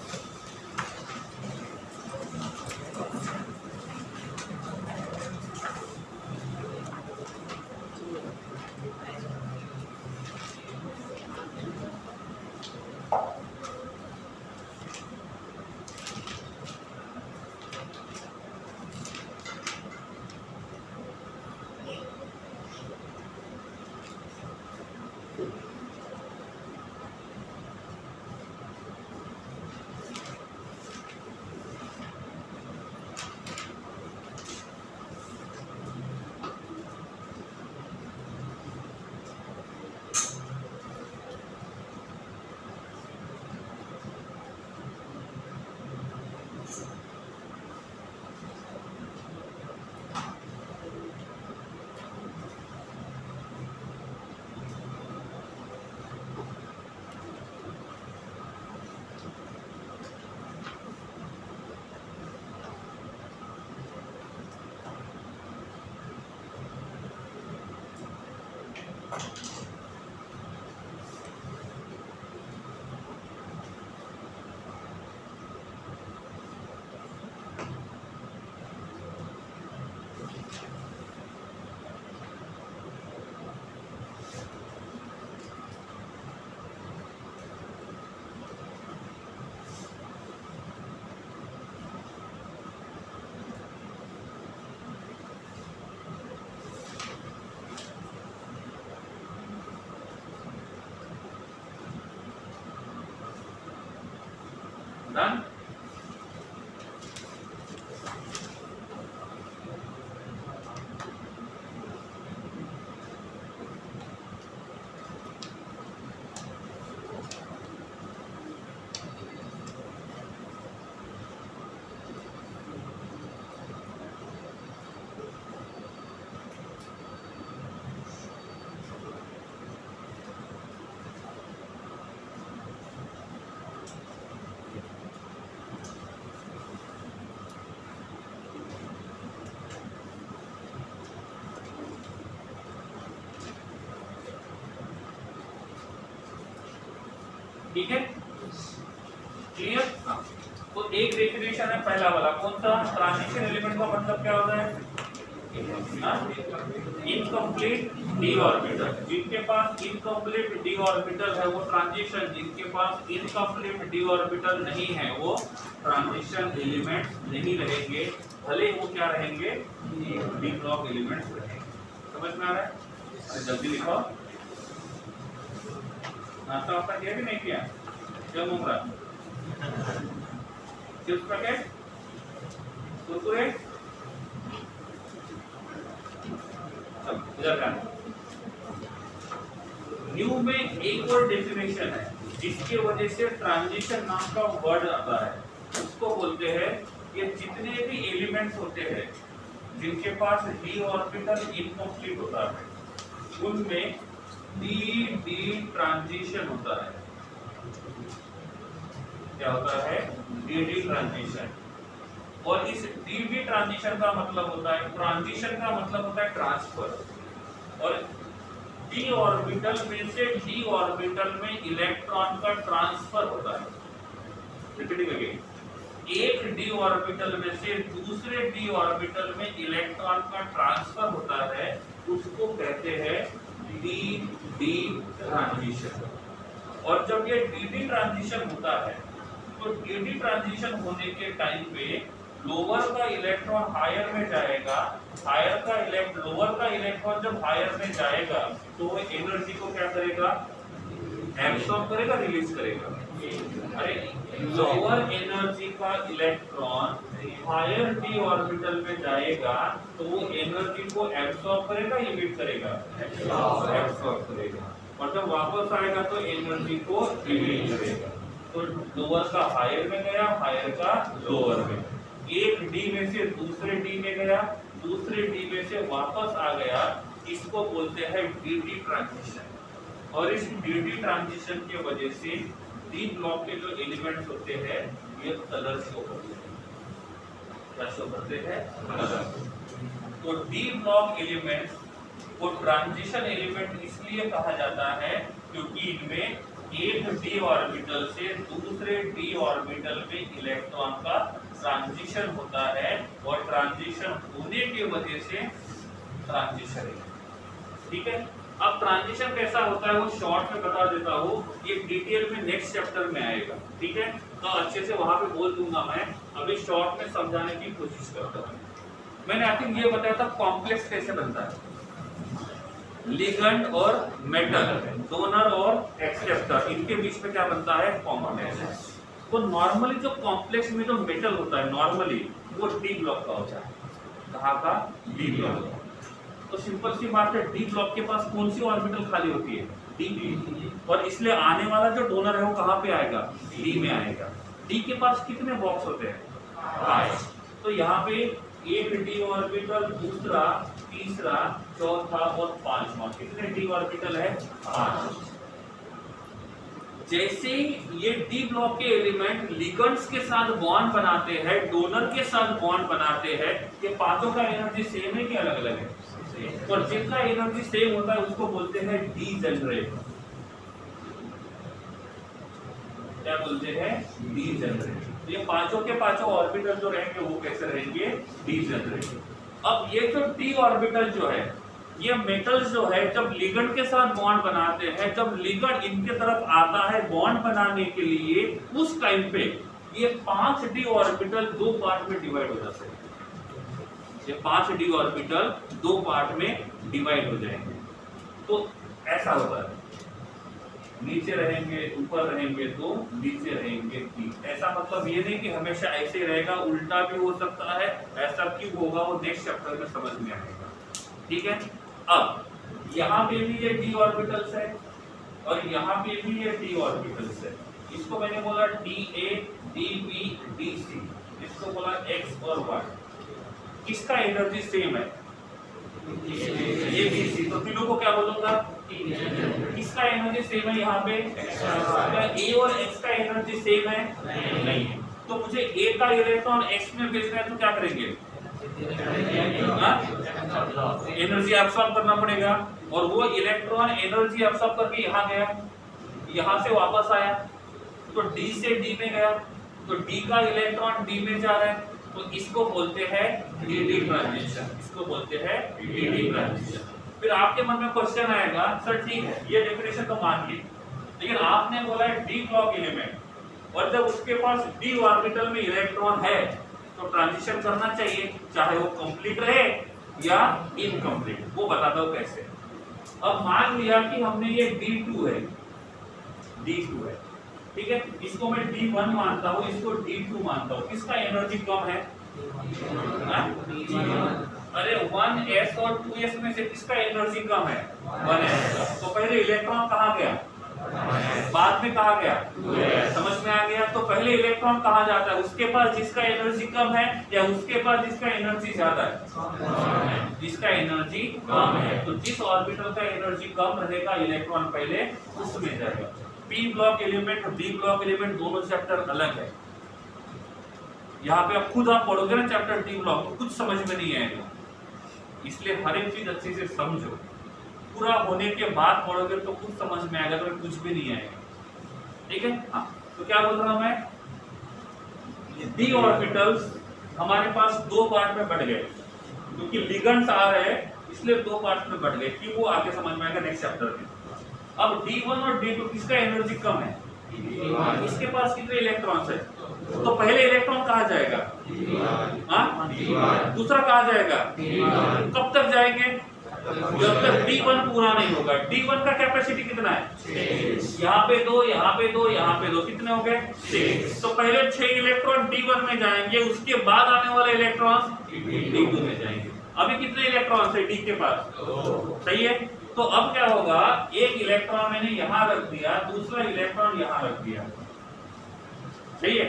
ठीक है, क्लियर। तो एक डेफिनेशन है पहला वाला, कौन सा? ट्रांजिशन एलिमेंट का मतलब क्या होता है? Incomplete D orbital. जिनके पास इनकम्प्लीट डी ऑर्बिटल है वो ट्रांजिशन, जिनके पास इनकम्प्लीट डी ऑर्बिटल नहीं है वो ट्रांजिशन एलिमेंट नहीं रहेंगे, भले वो क्या रहेंगे? डी ब्लॉक एलिमेंट्स रहेंगे। समझ में आ रहा है? अरे जल्दी लिखो। नाश्ता वास्ता किया कि नहीं किया? क्या घूम रहा? चिप्स पैकेट, कुरकुरे, न्यू में एक और डेफिनेशन है जिसके वजह से ट्रांजिशन नाम का वर्ड आता है। उसको बोलते हैं ये जितने भी एलिमेंट्स होते हैं जिनके पास डी ऑर्बिटल इनकम्प्लीट होता है उनमें डी डी ट्रांजिशन होता है। क्या होता है? D D transition. और इस डी डी ट्रांजिशन का मतलब होता है, ट्रांजिशन का मतलब होता है ट्रांसफर। और डी ऑर्बिटल में से डी ऑर्बिटल में इलेक्ट्रॉन का ट्रांसफर होता है। रिपीटिंग अगेन, एक डी ऑर्बिटल में से दूसरे डी ऑर्बिटल में इलेक्ट्रॉन का ट्रांसफर होता है, उसको कहते हैं डी डी ट्रांजिशन। और जब ये डी डी ट्रांजिशन होता है तो डी डी ट्रांजिशन होने के टाइम पे लोअर का इलेक्ट्रॉन हायर में जाएगा, लोअर का इलेक्ट्रॉन जब हायर में जाएगा तो वो एनर्जी को क्या करेगा? एब्सॉर्ब करेगा, रिलीज करेगा। अरे लोअर एनर्जी का इलेक्ट्रॉन हायर डी ऑर्बिटल में जाएगा तो वो एनर्जी को एब्सॉर्ब करेगा, इमिट करेगा? एब्सॉर्ब करेगा। और जब वापस आएगा तो एनर्जी को इमिट करेगा। तो लोअर का हायर में गया, हायर का लोअर में, एक डी में से दूसरे डी में गया, दूसरे डी में से वापस आ गया, इसको बोलते हैं डी डी ट्रांजिशन। और इस डी डी ट्रांजिशन की वजह से डी ब्लॉक के जो एलिमेंट्स होते हैं ये कलर शो करते हैं। क्या शो करते हैं? कलर। तो डी ब्लॉक एलिमेंट्स को ट्रांजिशन एलिमेंट इसलिए कहा जाता है क्योंकि इनमें एक डी ऑर्बिटल से दूसरे डी ऑर्बिटल में इलेक्ट्रॉन का ट्रांजिशन होता है और ट्रांजिशन होने की वजह से ट्रांजिशन है। ठीक है, अब ट्रांजिशन कैसा होता है वो शॉर्ट में बता देता हूँ, ये डिटेल में नेक्स्ट चैप्टर में आएगा। ठीक है, तो अच्छे से वहां पे बोल दूंगा मैं, अभी शॉर्ट में समझाने की कोशिश करता हूँ। मैंने आई थिंक ये बताया था कॉम्प्लेक्स कैसे बनता है। लिगेंड और मेटल, डोनर और एक्सेप्टर, इनके बीच में क्या बनता है? कॉम्प्लेक्स। तो नॉर्मली जो कॉम्प्लेक्स में जो मेटल होता है नॉर्मली वो डी ब्लॉक का होता है। कहाँ का? D block. तो सिंपल सी बात है, डी ब्लॉक के पास कौन सी ऑर्बिटल खाली होती है? डी। और इसलिए आने वाला जो डोनर है वो कहाँ पे आएगा? डी में आएगा। डी के पास कितने बॉक्स होते हैं? 5। तो यहाँ पे एक डी ऑर्बिटल, दूसरा, तीसरा, चौथा और 5वां, कितने डी ऑर्बिटल है? 5। जैसे ये डी ब्लॉक के एलिमेंट लिगेंड्स के साथ बॉन्ड बनाते हैं, डोनर के साथ बॉन्ड बनाते हैं, ये पांचों का एनर्जी सेम है कि अलग अलग है? और जिनका एनर्जी सेम होता है उसको बोलते हैं डीजेनरेट। क्या बोलते हैं? डीजेनरेट। ये पांचों के पांचों ऑर्बिटल जो रहेंगे वो कैसे रहेंगे? डीजेनरेट। अब ये जो डी ऑर्बिटल जो है, ये मेटल्स जो है जब लिगेंड के साथ बॉन्ड बनाते हैं, जब लिगेंड इनके तरफ आता है बॉन्ड बनाने के लिए, उस टाइम पे ये 5 डी ऑर्बिटल 2 पार्ट में डिवाइड हो जाते हैं। ये 5 डी ऑर्बिटल 2 पार्ट में डिवाइड हो जाएंगे। तो ऐसा होता है, नीचे रहेंगे, ऊपर रहेंगे 2, नीचे रहेंगे 3। ऐसा मतलब ये नहीं कि हमेशा ऐसे ही रहेगा, उल्टा भी हो सकता है। ऐसा क्यों होगा वो नेक्स्ट चैप्टर में समझ में आएगा। ठीक है, अब यहाँ पे भी ये डी ऑर्बिटल्स है और यहाँ पे भी ये डी ऑर्बिटल्स है। इसको मैंने बोला D A, D B, D C, इसको बोला एक्स और वाई। किसका एनर्जी सेम है? A B C. तो तीनों को क्या बोलूंगा? किसका एनर्जी सेम है? यहाँ पे क्या ए और एक्स का एनर्जी सेम है? नहीं है। तो मुझे ए का इलेक्ट्रॉन एक्स में भेजना है तो क्या करेंगे? एनर्जी एब्सॉर्ब करना पड़ेगा। और वो इलेक्ट्रॉन एनर्जी एब्सॉर्ब करके यहाँ गया, यहाँ से वापस आया, तो डी से डी में गया, तो डी का इलेक्ट्रॉन डी में जा रहा है, तो इसको बोलते हैं डी ट्रांजिशन, इसको बोलते हैं डी ट्रांजिशन। फिर आपके मन में क्वेश्चन आएगा, सर ठीक है ये डेफिनेशन तो मान ली, लेकिन आपने बोला है डी ब्लॉक एलिमेंट, और जब उसके पास डी ऑर्बिटल में इलेक्ट्रॉन है तो ट्रांजिशन करना चाहिए, चाहे वो कंप्लीट रहे या इनकम्प्लीट। वो बता दो कैसे। अब मान लिया कि हमने ये D2 है, D2 है, ठीक है, इसको मैं D1 मानता हूँ, इसको D2 मानता हूँ, किसका एनर्जी कम है? अरे 1s और 2s में से किसका एनर्जी कम है? 1s का। तो पहले इलेक्ट्रॉन कहाँ गया? बाद में कहा गया? समझ में आ गया? तो पहले इलेक्ट्रॉन कहाँ जाता है? उसके पास जिसका एनर्जी कम है या उसके पास जिसका एनर्जी ज्यादा है? जिसका एनर्जी कम है। तो जिस ऑर्बिटल का एनर्जी कम रहेगा इलेक्ट्रॉन पहले उसमें जाएगा। पी ब्लॉक एलिमेंट और डी ब्लॉक एलिमेंट दोनों चैप्टर अलग है। यहाँ पे खुद आप पढ़ोगे ना चैप्टर डी ब्लॉक तो कुछ समझ में नहीं आएगा, इसलिए हर एक चीज अच्छे से समझो। पूरा होने के बाद पढ़ोगे तो कुछ समझ में आएगा, तो कुछ भी नहीं आएगा, ठीक है। हाँ, तो क्या बोल रहा हूं मैं, डी ऑर्बिटल्स हमारे पास दो पार्ट में बढ़ गए, क्योंकि लिगेंड्स आ रहे हैं इसलिए दो पार्ट में बढ़ गए, कि वो आगे समझ में आएगा नेक्स्ट चैप्टर में। अब D1 और D2 किसका एनर्जी कम है? इसके पास कितने इलेक्ट्रॉन्स है? तो पहले इलेक्ट्रॉन कहाँ जाएगा? दूसरा कहाँ जाएगा? कब तक जाएंगे? जब तक D1 पूरा नहीं होगा। D1 का कैपेसिटी कितना है? यहाँ पे दो, यहाँ पे दो, यहाँ पे दो, कितने हो गए? 6। तो पहले 6 इलेक्ट्रॉन D1 में जाएंगे, उसके बाद आने वाले इलेक्ट्रॉन D2 में जाएंगे। अभी कितने इलेक्ट्रॉन है D के पास? सही है। तो अब क्या होगा, एक इलेक्ट्रॉन मैंने यहाँ रख दिया, दूसरा इलेक्ट्रॉन यहाँ रख दिया, सही है।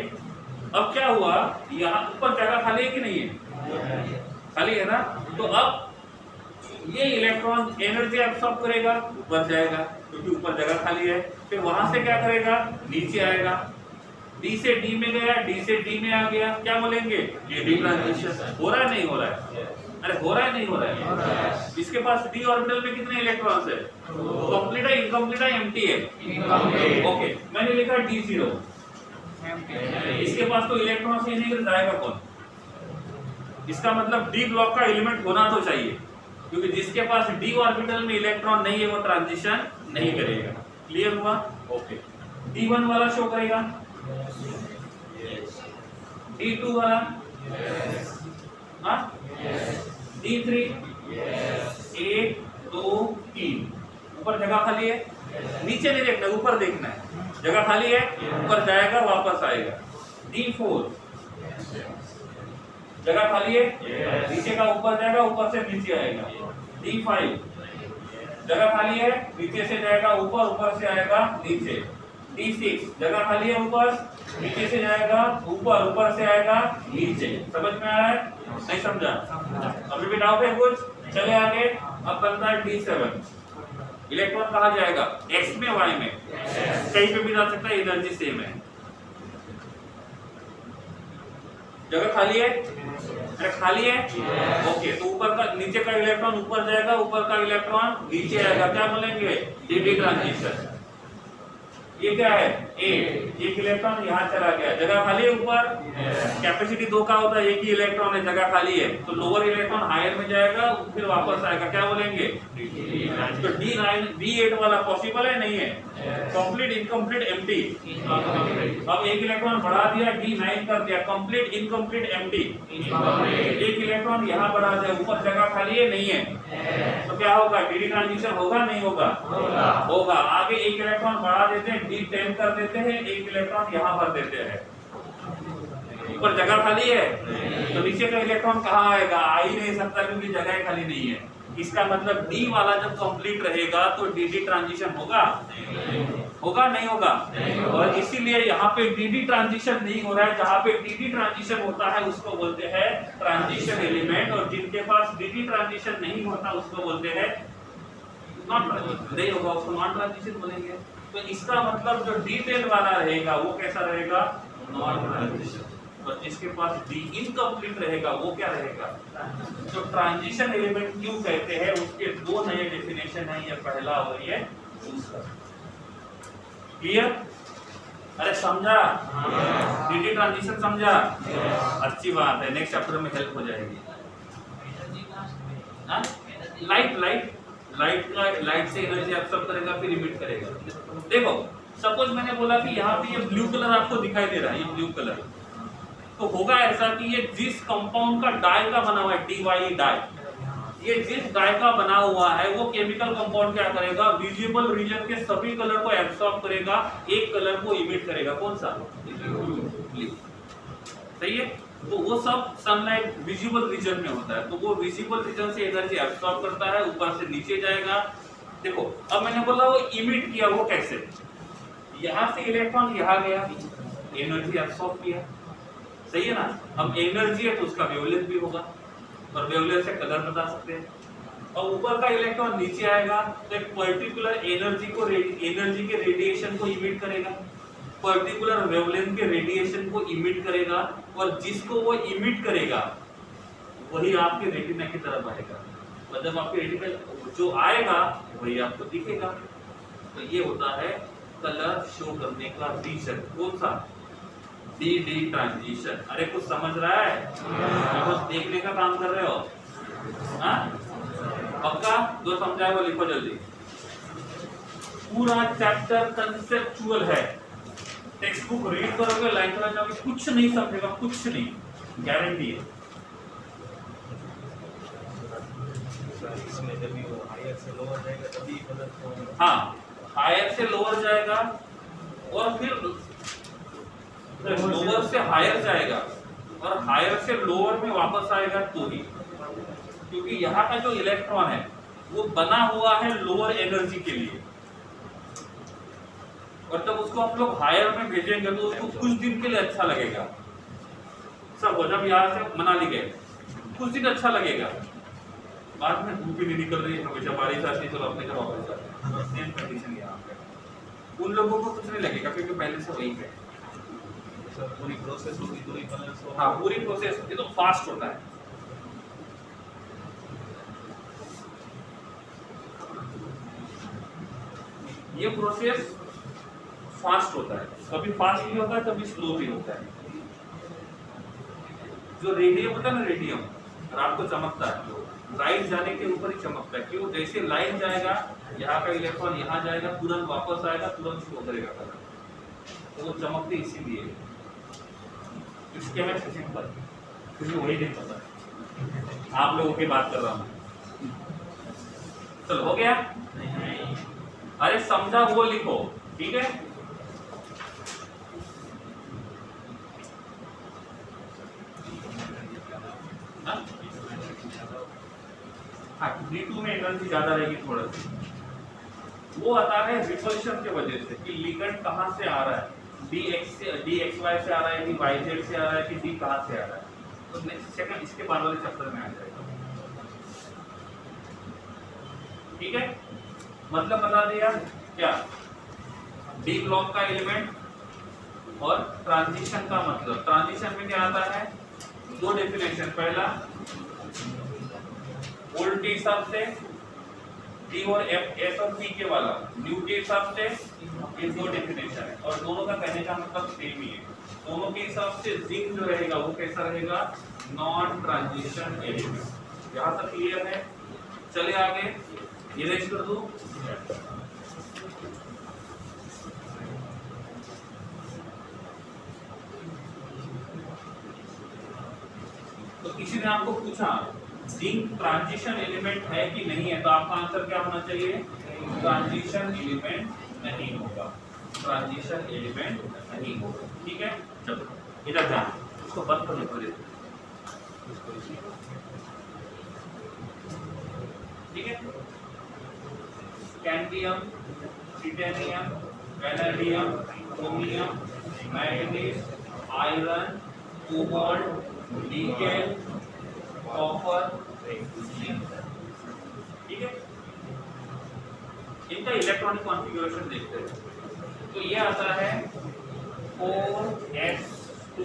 अब क्या हुआ, यहाँ ऊपर जगह खाली है कि नहीं है? खाली है ना। तो अब ये इलेक्ट्रॉन एनर्जी एब्सॉर्ब करेगा, ऊपर जाएगा क्योंकि ऊपर जगह खाली है। फिर वहां से क्या करेगा, नीचे आएगा, डी से डी में गया, डी से डी में आ गया, क्या बोलेंगे? D transition. हो रहा है नहीं हो रहा है? अरे हो रहा है नहीं हो रहा है? इसके पास डी ऑर्बिटल में कितने इलेक्ट्रॉन्स है? कंप्लीट है, इनकम्प्लीट है, एम्प्टी है? ओके, मैंने लिखा D0। इसके पास तो इलेक्ट्रॉन्स ही नहीं, जाएगा कौन? इसका मतलब डी ब्लॉक का एलिमेंट होना तो चाहिए, क्योंकि जिसके पास डी ऑर्बिटल में इलेक्ट्रॉन नहीं है वो ट्रांजिशन नहीं करेगा। क्लियर हुआ? ओके। D1 वाला शो करेगा, D2 वाला, हाँ, D3, 1 2 3, ऊपर जगह खाली है, नीचे नहीं देखना, ऊपर देखना है। जगह खाली है, ऊपर जाएगा वापस आएगा। D4, जगह खाली है, नीचे का ऊपर जाएगा, ऊपर से नीचे आएगा। D5, जगह खाली है, नीचे से जाएगा ऊपर, ऊपर से आएगा नीचे। D6, जगह खाली है, ऊपर, नीचे से जाएगा ऊपर, ऊपर से आएगा नीचे। समझ में आ रहा है? नहीं समझा? अभी भी डाउट है कुछ? चले आगे। अब बनता है D7। इलेक्ट्रॉन कहाँ जाएगा? X में, Y में, कहीं पे भी जा सकता है, एनर्जी सेम है। जगह खाली है? अरे खाली है, ओके। तो ऊपर का, नीचे का इलेक्ट्रॉन ऊपर जाएगा, ऊपर का इलेक्ट्रॉन नीचे आएगा, क्या बोलेंगे? D transition. ये क्या है? एक इलेक्ट्रॉन यहाँ चला गया, जगह खाली है ऊपर, कैपेसिटी 2 का होता है, एक ही इलेक्ट्रॉन है, जगह खाली है, तो लोअर इलेक्ट्रॉन हायर में जाएगा, फिर वापस आएगा, क्या बोलेंगे? तो D8 वाला पॉसिबल है नहीं है? Complete, incomplete, empty. अब एक इलेक्ट्रॉन बढ़ा दिया, D9 कर दिया, कंप्लीट, इनकम्प्लीट, एम्प्टी। एक इलेक्ट्रॉन यहाँ बढ़ा दिया, ऊपर जगह खाली है नहीं है, तो क्या होगा? डी ट्रांजिशन होगा नहीं होगा? होगा। आगे एक इलेक्ट्रॉन बढ़ा देते हैं, D10 कर देते हैं, एक इलेक्ट्रॉन यहाँ भर देते हैं, ऊपर जगह खाली है, तो नीचे का इलेक्ट्रॉन कहाँ आएगा? आ ही नहीं सकता क्योंकि जगह खाली नहीं है। इसका मतलब D वाला जब कंप्लीट रहेगा तो डी ट्रांजिशन होगा? होगा नहीं होगा? और इसीलिए यहाँ पे डी ट्रांजिशन नहीं हो रहा है। जहाँ पे डी ट्रांजिशन होता है उसको बोलते हैं ट्रांजिशन एलिमेंट, और जिनके पास डी ट्रांजिशन नहीं होता उसको बोलते हैं नॉन ट्रांजिशन। नहीं होगा उसको नॉन ट्रांजिशन बोलेंगे। तो इसका मतलब जो D10 वाला रहेगा वो कैसा रहेगा? Non transition. और जिसके पास D इनकम्प्लीट रहेगा वो क्या रहेगा? तो ट्रांजिशन एलिमेंट क्यों कहते हैं, उसके दो नए डेफिनेशन है, ये पहला और ये दूसरा। क्लियर? अरे समझा? डी ट्रांजिशन समझा? अच्छी बात है, नेक्स्ट चैप्टर में हेल्प हो जाएगी। लाइट से एनर्जी एब्सॉर्ब करेगा फिर इमिट करेगा। देखो सपोज मैंने बोला कि यहाँ पे ये ब्लू कलर आपको दिखाई दे रहा है, ये ब्लू कलर, तो होगा ऐसा कि ये जिस कंपाउंड का डाई का बना हुआ है, DYE डाई, ये जिस डाई का बना हुआ है वो केमिकल कंपाउंड क्या करेगा, विजिबल रीजन के सभी कलर को एब्सॉर्ब करेगा, एक कलर को इमिट करेगा। कौन सा? ब्लू। सही है? तो वो सब सनलाइट विजिबल रीजन में होता है, तो वो विजिबल रीजन से एनर्जी एब्सॉर्ब करता है, ऊपर से नीचे जाएगा। देखो अब मैंने बोला वो इमिट किया, वो कैसे? यहाँ से इलेक्ट्रॉन यहाँ गया, एनर्जी एब्सॉर्ब किया, सही है ना? अब एनर्जी है तो उसका वेवलेंथ भी होगा, और वेवलेंथ से कलर बता सकते हैं। और ऊपर का इलेक्ट्रॉन नीचे आएगा तो एक पर्टिकुलर एनर्जी के रेडिएशन को इमिट करेगा, पर्टिकुलर वेवलेंथ के रेडिएशन को इमिट करेगा, और जिसको वो इमिट करेगा वही आपके रेटिना की तरफ आएगा, मतलब आपके रेटिना जो आएगा वही आपको दिखेगा। तो ये होता है कलर शो करने का रीजन। कौन सा? D transition. अरे कुछ समझ रहा है? कुछ देखने का काम कर रहे हो? हाँ पक्का? जो समझा है वो लिखो जल्दी। पूरा चैप्टर कंसेप्चुअल है, टेक्स्ट बुक रीड करोगे, लाइन पर जाओगे, कुछ नहीं समझेगा, कुछ नहीं, गारंटी है। इसमें जब वो हायर से लोअर जाएगा तभी कलर, हाँ हायर से लोअर जाएगा और फिर लोअर से हायर जाएगा और हायर से लोअर में वापस आएगा तो ही, क्योंकि यहाँ का जो इलेक्ट्रॉन है वो बना हुआ है लोअर एनर्जी के लिए, और जब उसको हम लोग हायर में भेजेंगे तो उसको कुछ दिन के लिए अच्छा लगेगा। सब हो, जब यहाँ से मनाली गए कुछ दिन अच्छा लगेगा, बाद में धूप ही नहीं निकल रही है, हमेशा बारिश आती है, चलो अपने घर वापस जाते हैं। सेम कंडीशन यहाँ पे उन लोगों को कुछ नहीं लगेगा क्योंकि पहले से वही है। पूरी प्रोसेस होगी तो ही कलर शो। हाँ पूरी प्रोसेस होती है तो फास्ट होता है। ये प्रोसेस फास्ट होता है, कभी फास्ट भी होता है कभी स्लो भी होता है। जो रेडियम होता है ना, रेडियम रात को चमकता है, लाइट जाने के ऊपर ही चमकता है। क्यों? जैसे लाइट जाएगा यहाँ का इलेक्ट्रॉन यहाँ जाएगा, तुरंत वापस आएगा, तुरंत शो करेगा कलर, तो वो चमकते इसीलिए। इसके में सिंपल, क्योंकि वही नहीं पता, आप लोगों की बात कर रहा हूँ। चलो हो गया? अरे समझा वो लिखो, ठीक है? D2 में एनर्जी ज्यादा रहेगी थोड़ा सी, वो आता है रिपल्शन के वजह से कि लिगेंड कहाँ से आ रहा है, DXY से आ रहा है कि YZ से आ रहा है कि D कहाँ से आ रहा है। तो नेक्स्ट सेकंड इसके बाद वाले चैप्टर में आ जाएगा, ठीक है? मतलब बता दिया क्या? D ब्लॉक का एलिमेंट और ट्रांजिशन का मतलब। ट्रांजिशन में क्या आता है? दो डेफिनेशन, पहला ओल्ड के हिसाब से D और S और P के वाला, न्यू के हिसाब से, ये दो डेफिनेशन है और दोनों का कहने का मतलब सेम ही है। दोनों के हिसाब से जिंक जो रहेगा वो कैसा रहेगा? Non transition element. यहाँ तक क्लियर है? चले आगे, इरेज कर दूं। तो किसी ने आपको पूछा जिंक ट्रांजिशन एलिमेंट है कि नहीं है, तो आपका आंसर क्या होना चाहिए? ट्रांजिशन एलिमेंट नहीं होगा, ट्रांजिशन एलिमेंट नहीं होगा, ठीक है? चलो इधर ध्यान, इसको बंद कर लो, ठीक है? Scandium, titanium, vanadium, chromium, manganese, iron, cobalt, nickel, copper, ठीक है? इनका इलेक्ट्रॉनिक कॉन्फ़िगरेशन देखते हैं। तो ये आता है 4s2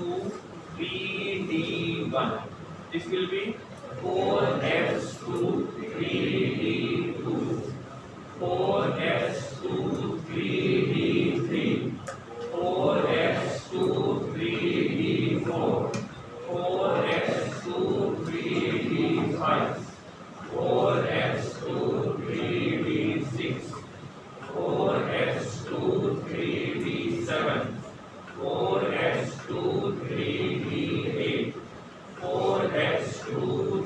3d1, this will be 4s2 3d2, 4s2 3d3, 4 4s2 3d6 4s2 3d7 4s2 3d8 4s2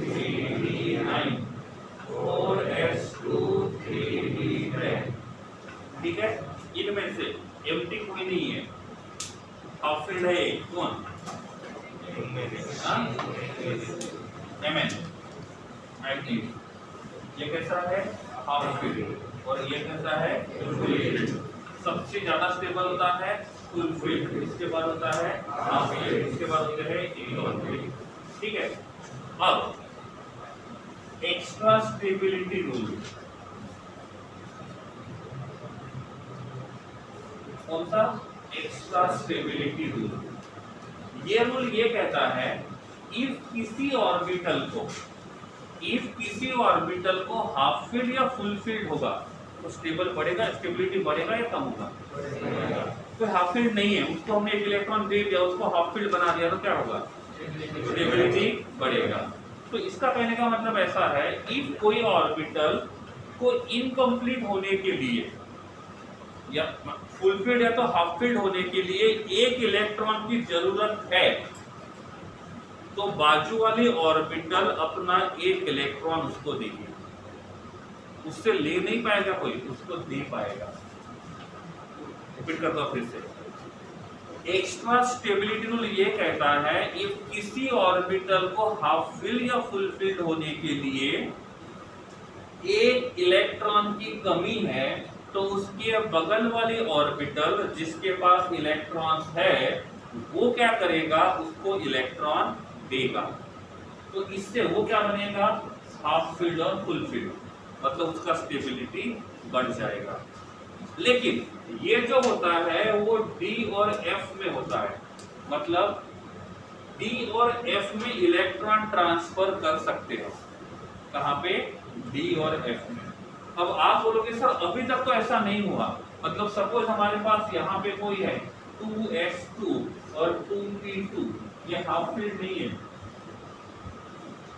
3d9 4s2 3d10। ठीक है, इनमें से एम्प्टी कोई नहीं है, हाफ फील्ड है एक, कौन? Mn manganese. ये कैसा है? Half field. और ये कैसा है? Full field. सबसे ज्यादा स्टेबल होता है फुल फील्ड, इसके बाद होता है हाफ फील्ड, इसके बाद होता है इलेक्ट्रॉन फील्ड। ठीक है, अब एक्स्ट्रा स्टेबिलिटी रूल। कौन सा? Extra stability rule. ये रूल ये कहता है इफ किसी ऑर्बिटल को हाफ फील्ड या फुल फील्ड होगा तो स्टेबल बढ़ेगा, स्टेबिलिटी बढ़ेगा या कम होगा? तो हाफ फील्ड नहीं है, उसको हमने एक इलेक्ट्रॉन दे दिया, उसको हाफ फील्ड बना दिया तो क्या होगा? स्टेबिलिटी बढ़ेगा। तो इसका कहने का मतलब ऐसा है इफ कोई ऑर्बिटल को इनकम्प्लीट होने के लिए या फुल फील्ड या तो हाफ फील्ड होने के लिए एक इलेक्ट्रॉन की जरूरत है तो बाजू वाली ऑर्बिटल अपना एक इलेक्ट्रॉन उसको देगी, उससे ले नहीं पाएगा कोई, उसको दे पाएगा। रिपीट करता हूं फिर से। एक्स्ट्रा स्टेबिलिटी रूल ये कहता है इफ किसी ऑर्बिटल को हाफ फील्ड या फुल फील्ड होने के लिए एक इलेक्ट्रॉन की कमी है तो उसके बगल वाली ऑर्बिटल जिसके पास इलेक्ट्रॉन्स है वो क्या करेगा? उसको इलेक्ट्रॉन देगा। तो इससे वो क्या बनेगा? हाफ फील्ड और फुल फील्ड, मतलब उसका स्टेबिलिटी बढ़ जाएगा। लेकिन ये जो होता है वो डी और एफ में होता है, मतलब डी और एफ में इलेक्ट्रॉन ट्रांसफर कर सकते हो। कहां पे? डी और एफ में। अब आप बोलोगे सर अभी तक तो ऐसा नहीं हुआ, मतलब सपोज हमारे पास यहाँ पे कोई है 2s2 और 2p2, ये हाफ फील्ड नहीं है,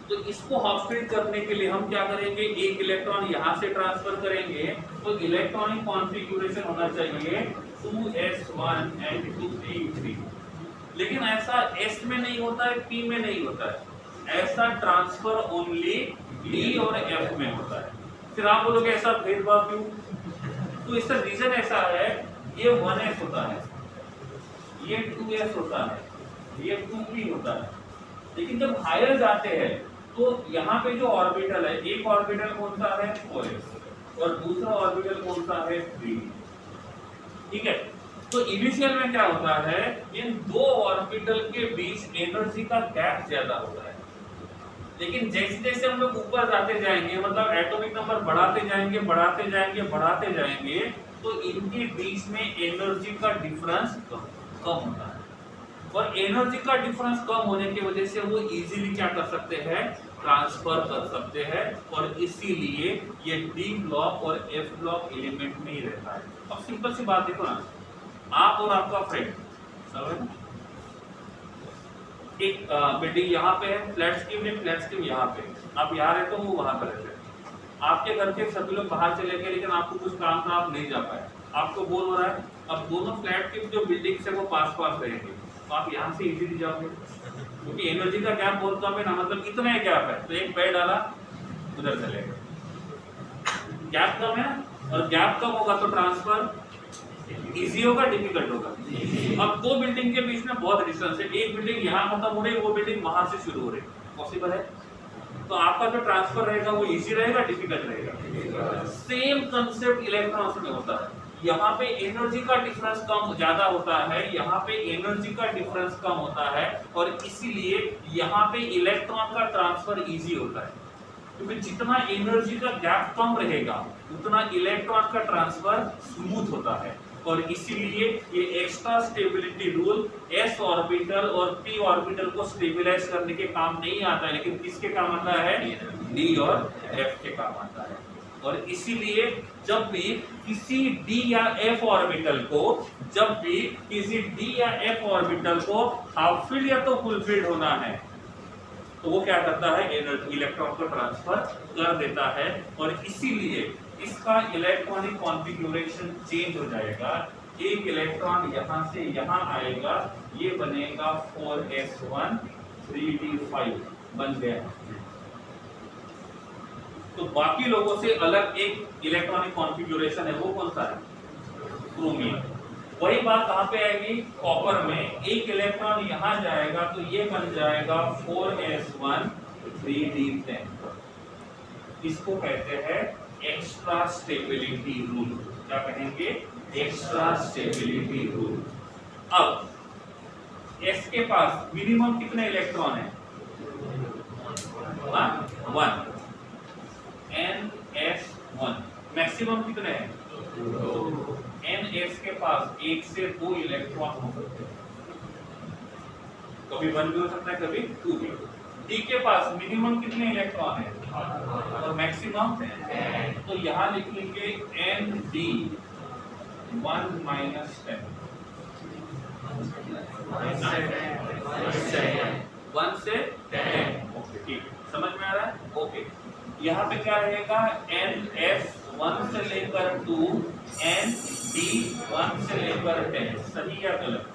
तो इसको हाफ फील्ड करने के लिए हम क्या करेंगे? एक इलेक्ट्रॉन यहाँ से ट्रांसफर करेंगे, तो इलेक्ट्रॉनिक कॉन्फ़िगरेशन होना चाहिए 2s1 एंड 2p3। लेकिन ऐसा s में नहीं होता है, p में नहीं होता है, ऐसा ट्रांसफर ओनली d और f में होता है। फिर आप बोलोगे ऐसा भेदभाव क्यों? तो इसका रीजन ऐसा है, ये 1s होता है, ये 2s होता है, ये 2p होता है, लेकिन जब हायर जाते हैं तो यहाँ पे जो ऑर्बिटल है, एक ऑर्बिटल कौन सा है? 4s और दूसरा ऑर्बिटल कौन सा है? 3। ठीक है, तो इनिशियल में क्या होता है, इन दो ऑर्बिटल के बीच एनर्जी का गैप ज्यादा होता है। लेकिन जैसे जैसे हम लोग ऊपर जाते जाएंगे, मतलब एटॉमिक नंबर बढ़ाते जाएंगे बढ़ाते जाएंगे बढ़ाते जाएंगे, तो इनके बीच में एनर्जी का डिफरेंस कम होता है। और एनर्जी का डिफरेंस कम होने की वजह से वो इजीली क्या कर सकते हैं? ट्रांसफर कर सकते हैं, और इसीलिए ये डी ब्लॉक और एफ ब्लॉक एलिमेंट में ही रहता है। अब सिंपल सी बात देखो ना, आप और आपका फ्रेंड, एक बिल्डिंग यहाँ पे है, फ्लैट स्कीम में, फ्लैट स्कीम यहाँ पे, आप यहाँ रहते हो, वो वहां पर रहते हैं। आपके घर के सभी लोग बाहर चले गए, लेकिन आपको कुछ काम था, आप नहीं जा पाए, आपको बोर हो रहा है। अब दोनों फ्लैट की जो बिल्डिंग्स है वो पास पास रहेंगे, तो आप यहाँ से इजीली जाओगे, क्योंकि एनर्जी का गैप बहुत कम है ना, मतलब इतना ही गैप है, तो एक पैर डाला उधर चले गए, गैप कम है, और गैप कम होगा तो ट्रांसफर इजी होगा, डिफिकल्ट होगा। अब दो बिल्डिंग के बीच में बहुत डिस्टेंस है, एक बिल्डिंग यहाँ खत्म हो रही है, वो बिल्डिंग वहां से शुरू हो रही है, पॉसिबल है? तो आपका जो ट्रांसफर रहेगा वो इजी रहेगा, डिफिकल्ट रहेगा। सेम कंसेप्ट इलेक्ट्रॉन्स में होता है, यहाँ पे एनर्जी का डिफरेंस कम ज्यादा होता है, यहाँ पे एनर्जी का डिफरेंस कम होता है, और इसीलिए यहाँ पे इलेक्ट्रॉन का ट्रांसफर इजी होता है, क्योंकि जितना एनर्जी का गैप कम रहेगा उतना इलेक्ट्रॉन का ट्रांसफर स्मूथ होता है। और इसीलिए ये extra stability rule s orbital और p ऑर्बिटल को स्टेबिलाइज करने के काम नहीं आता है, लेकिन किसके काम आता है? d और f के काम आता है। और इसीलिए जब भी किसी d या f ऑर्बिटल को, जब भी किसी d या f ऑर्बिटल को हाफ फील्ड या तो फुल फील्ड होना है, तो वो क्या करता है, इलेक्ट्रॉन को ट्रांसफर कर देता है और इसीलिए इसका इलेक्ट्रॉनिक कॉन्फ़िगरेशन चेंज हो जाएगा। एक इलेक्ट्रॉन यहां से यहां आएगा, ये बनेगा 4s1 3d5 बन गया। तो बाकी लोगों से अलग एक इलेक्ट्रॉनिक कॉन्फ़िगरेशन है, वो कौन सा है, क्रोमियम। वही बात कहां पे आएगी, कॉपर में एक इलेक्ट्रॉन यहां जाएगा तो ये बन जाएगा 4s1 3d10। इसको कहते हैं एक्स्ट्रा स्टेबिलिटी रूल। क्या कहेंगे, एक्स्ट्रा स्टेबिलिटी रूल। अब s के पास मिनिमम कितने इलेक्ट्रॉन है, 1, ns1। मैक्सिमम कितने हैं, ns के पास 1 से 2 इलेक्ट्रॉन हो सकते हैं, कभी 1 भी हो सकता है, कभी 2 भी। d के पास मिनिमम कितने इलेक्ट्रॉन है और मैक्सिमम 10। तो यहां लिखेंगे nd 1 - 10, 1 से 10। ओके, ठीक, समझ में आ रहा है। ओके, यहाँ पे क्या रहेगा, ns 1 से लेकर 2, nd 1 से लेकर 10। सही या गलत,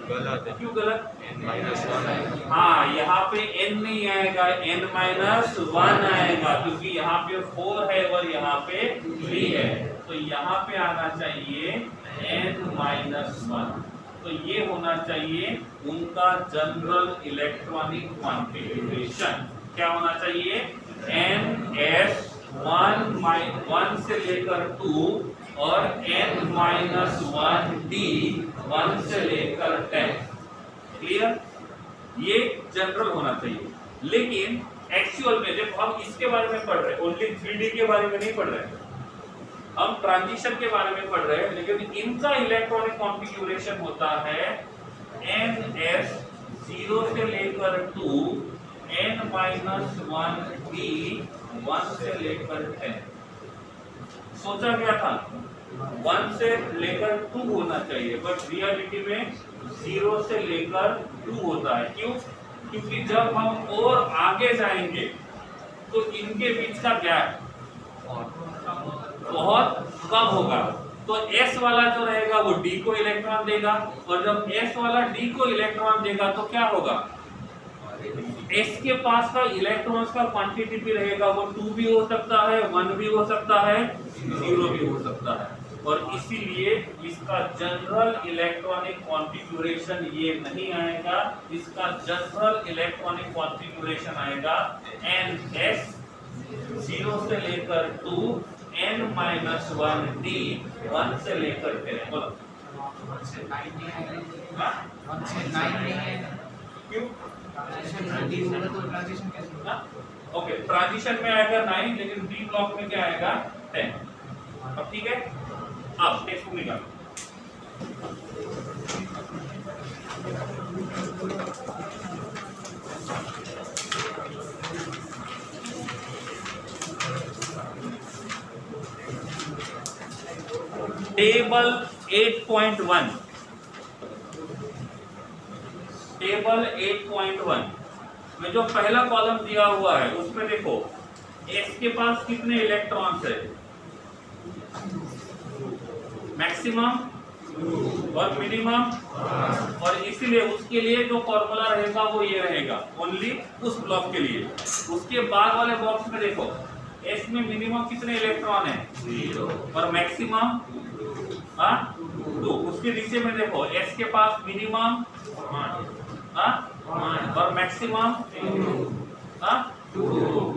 गलत है। क्यों गलत, n-1 हाँ यहाँ पे n नहीं आएगा, n-1 आएगा, क्योंकि यहाँ पे 4 है और यहाँ पे 3 है, तो यहाँ पे आना चाहिए n-1। तो ये होना चाहिए उनका जनरल इलेक्ट्रॉनिक कॉन्फ़िगरेशन। क्या होना चाहिए, ns 1 से लेकर 2 और n-1d 1 से लेकर 10। क्लियर, ये जनरल होना चाहिए। लेकिन एक्चुअल में जब हम इसके बारे में पढ़ रहे हैं, ओनली 3D के बारे में नहीं पढ़ रहे हैं, हम ट्रांजिशन के बारे में पढ़ रहे हैं, लेकिन इनका इलेक्ट्रॉनिक कॉन्फ़िगरेशन होता है ns 0 से लेकर 2, n-1d 1 से लेकर 10। सोचा गया था 1 से लेकर 2 होना चाहिए, बट रियलिटी में 0 से लेकर 2 होता है। क्यों, क्योंकि जब हम और आगे जाएंगे तो इनके बीच का गैप बहुत कम होगा। तो s वाला जो रहेगा वो d को इलेक्ट्रॉन देगा, और जब s वाला d को इलेक्ट्रॉन देगा तो क्या होगा, s के पास का इलेक्ट्रॉन्स का क्वांटिटी भी रहेगा, वो 2 भी हो सकता है, 1 भी हो सकता है, 0 भी हो सकता है। और इसीलिए इसका जनरल इलेक्ट्रॉनिक कॉन्फ़िगरेशन ये नहीं आएगा, इसका जनरल इलेक्ट्रॉनिक कॉन्फ़िगरेशन आएगा ns 0 से लेकर 2, n-1d 1 से लेकर 10। बोलो, 1 से 9 नहीं आएगा, हाँ? 1 से 9 नहीं आएगा, क्यों, ट्रांजिशन होगा तो ट्रांजिशन कैसे होगा? ओके, ट्रांजिशन में आएगा 9, लेकिन डी ब्लॉक में क्या आएगा, 10। अब ठीक है, अब टेक्स्ट बुक निकालो। टेबल 8.1, टेबल 8.1 में जो पहला कॉलम दिया हुआ है उसमें देखो s के पास कितने इलेक्ट्रॉन्स है, मैक्सिमम और मिनिमम, और इसीलिए उसके लिए जो फॉर्मूला रहेगा वो ये रहेगा, ओनली उस ब्लॉक के लिए। उसके बाद वाले बॉक्स में देखो s में मिनिमम कितने इलेक्ट्रॉन है, 0, और मैक्सिमम 2। उसके नीचे में देखो s के पास मिनिमम और मैक्सिमम 2।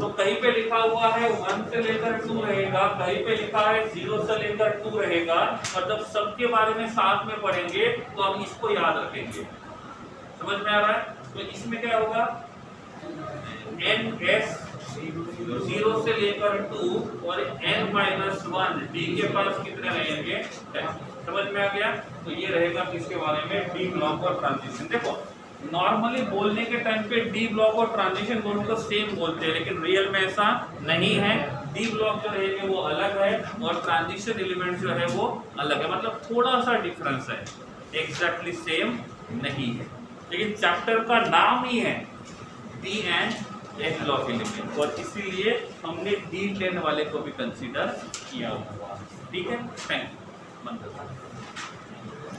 तो कहीं पे लिखा हुआ है 1 से लेकर 2 रहेगा, कहीं पे लिखा है 0 से लेकर 2 रहेगा, और जब सबके बारे में साथ में पढ़ेंगे तो हम इसको याद रखेंगे। समझ में आ रहा है? तो इसमें क्या होगा, ns 0 से लेकर 2 और n-1 d के पास कितने रहेंगे, 10। समझ में आ गया? तो ये रहेगा किसके बारे में, डी ब्लॉक और ट्रांजिशन। देखो नॉर्मली बोलने के टाइम पे डी ब्लॉक और ट्रांजिशन दोनों को सेम बोलते हैं, लेकिन रियल में ऐसा नहीं है। डी ब्लॉक जो रहेंगे वो अलग है और ट्रांजिशन एलिमेंट जो है वो अलग है, मतलब थोड़ा सा डिफरेंस है, एग्जैक्टली सेम नहीं है। लेकिन चैप्टर का नाम ही है P and F block element, और इसीलिए हमने D10 वाले को भी कंसीडर किया हुआ। ठीक है, थैंक यू।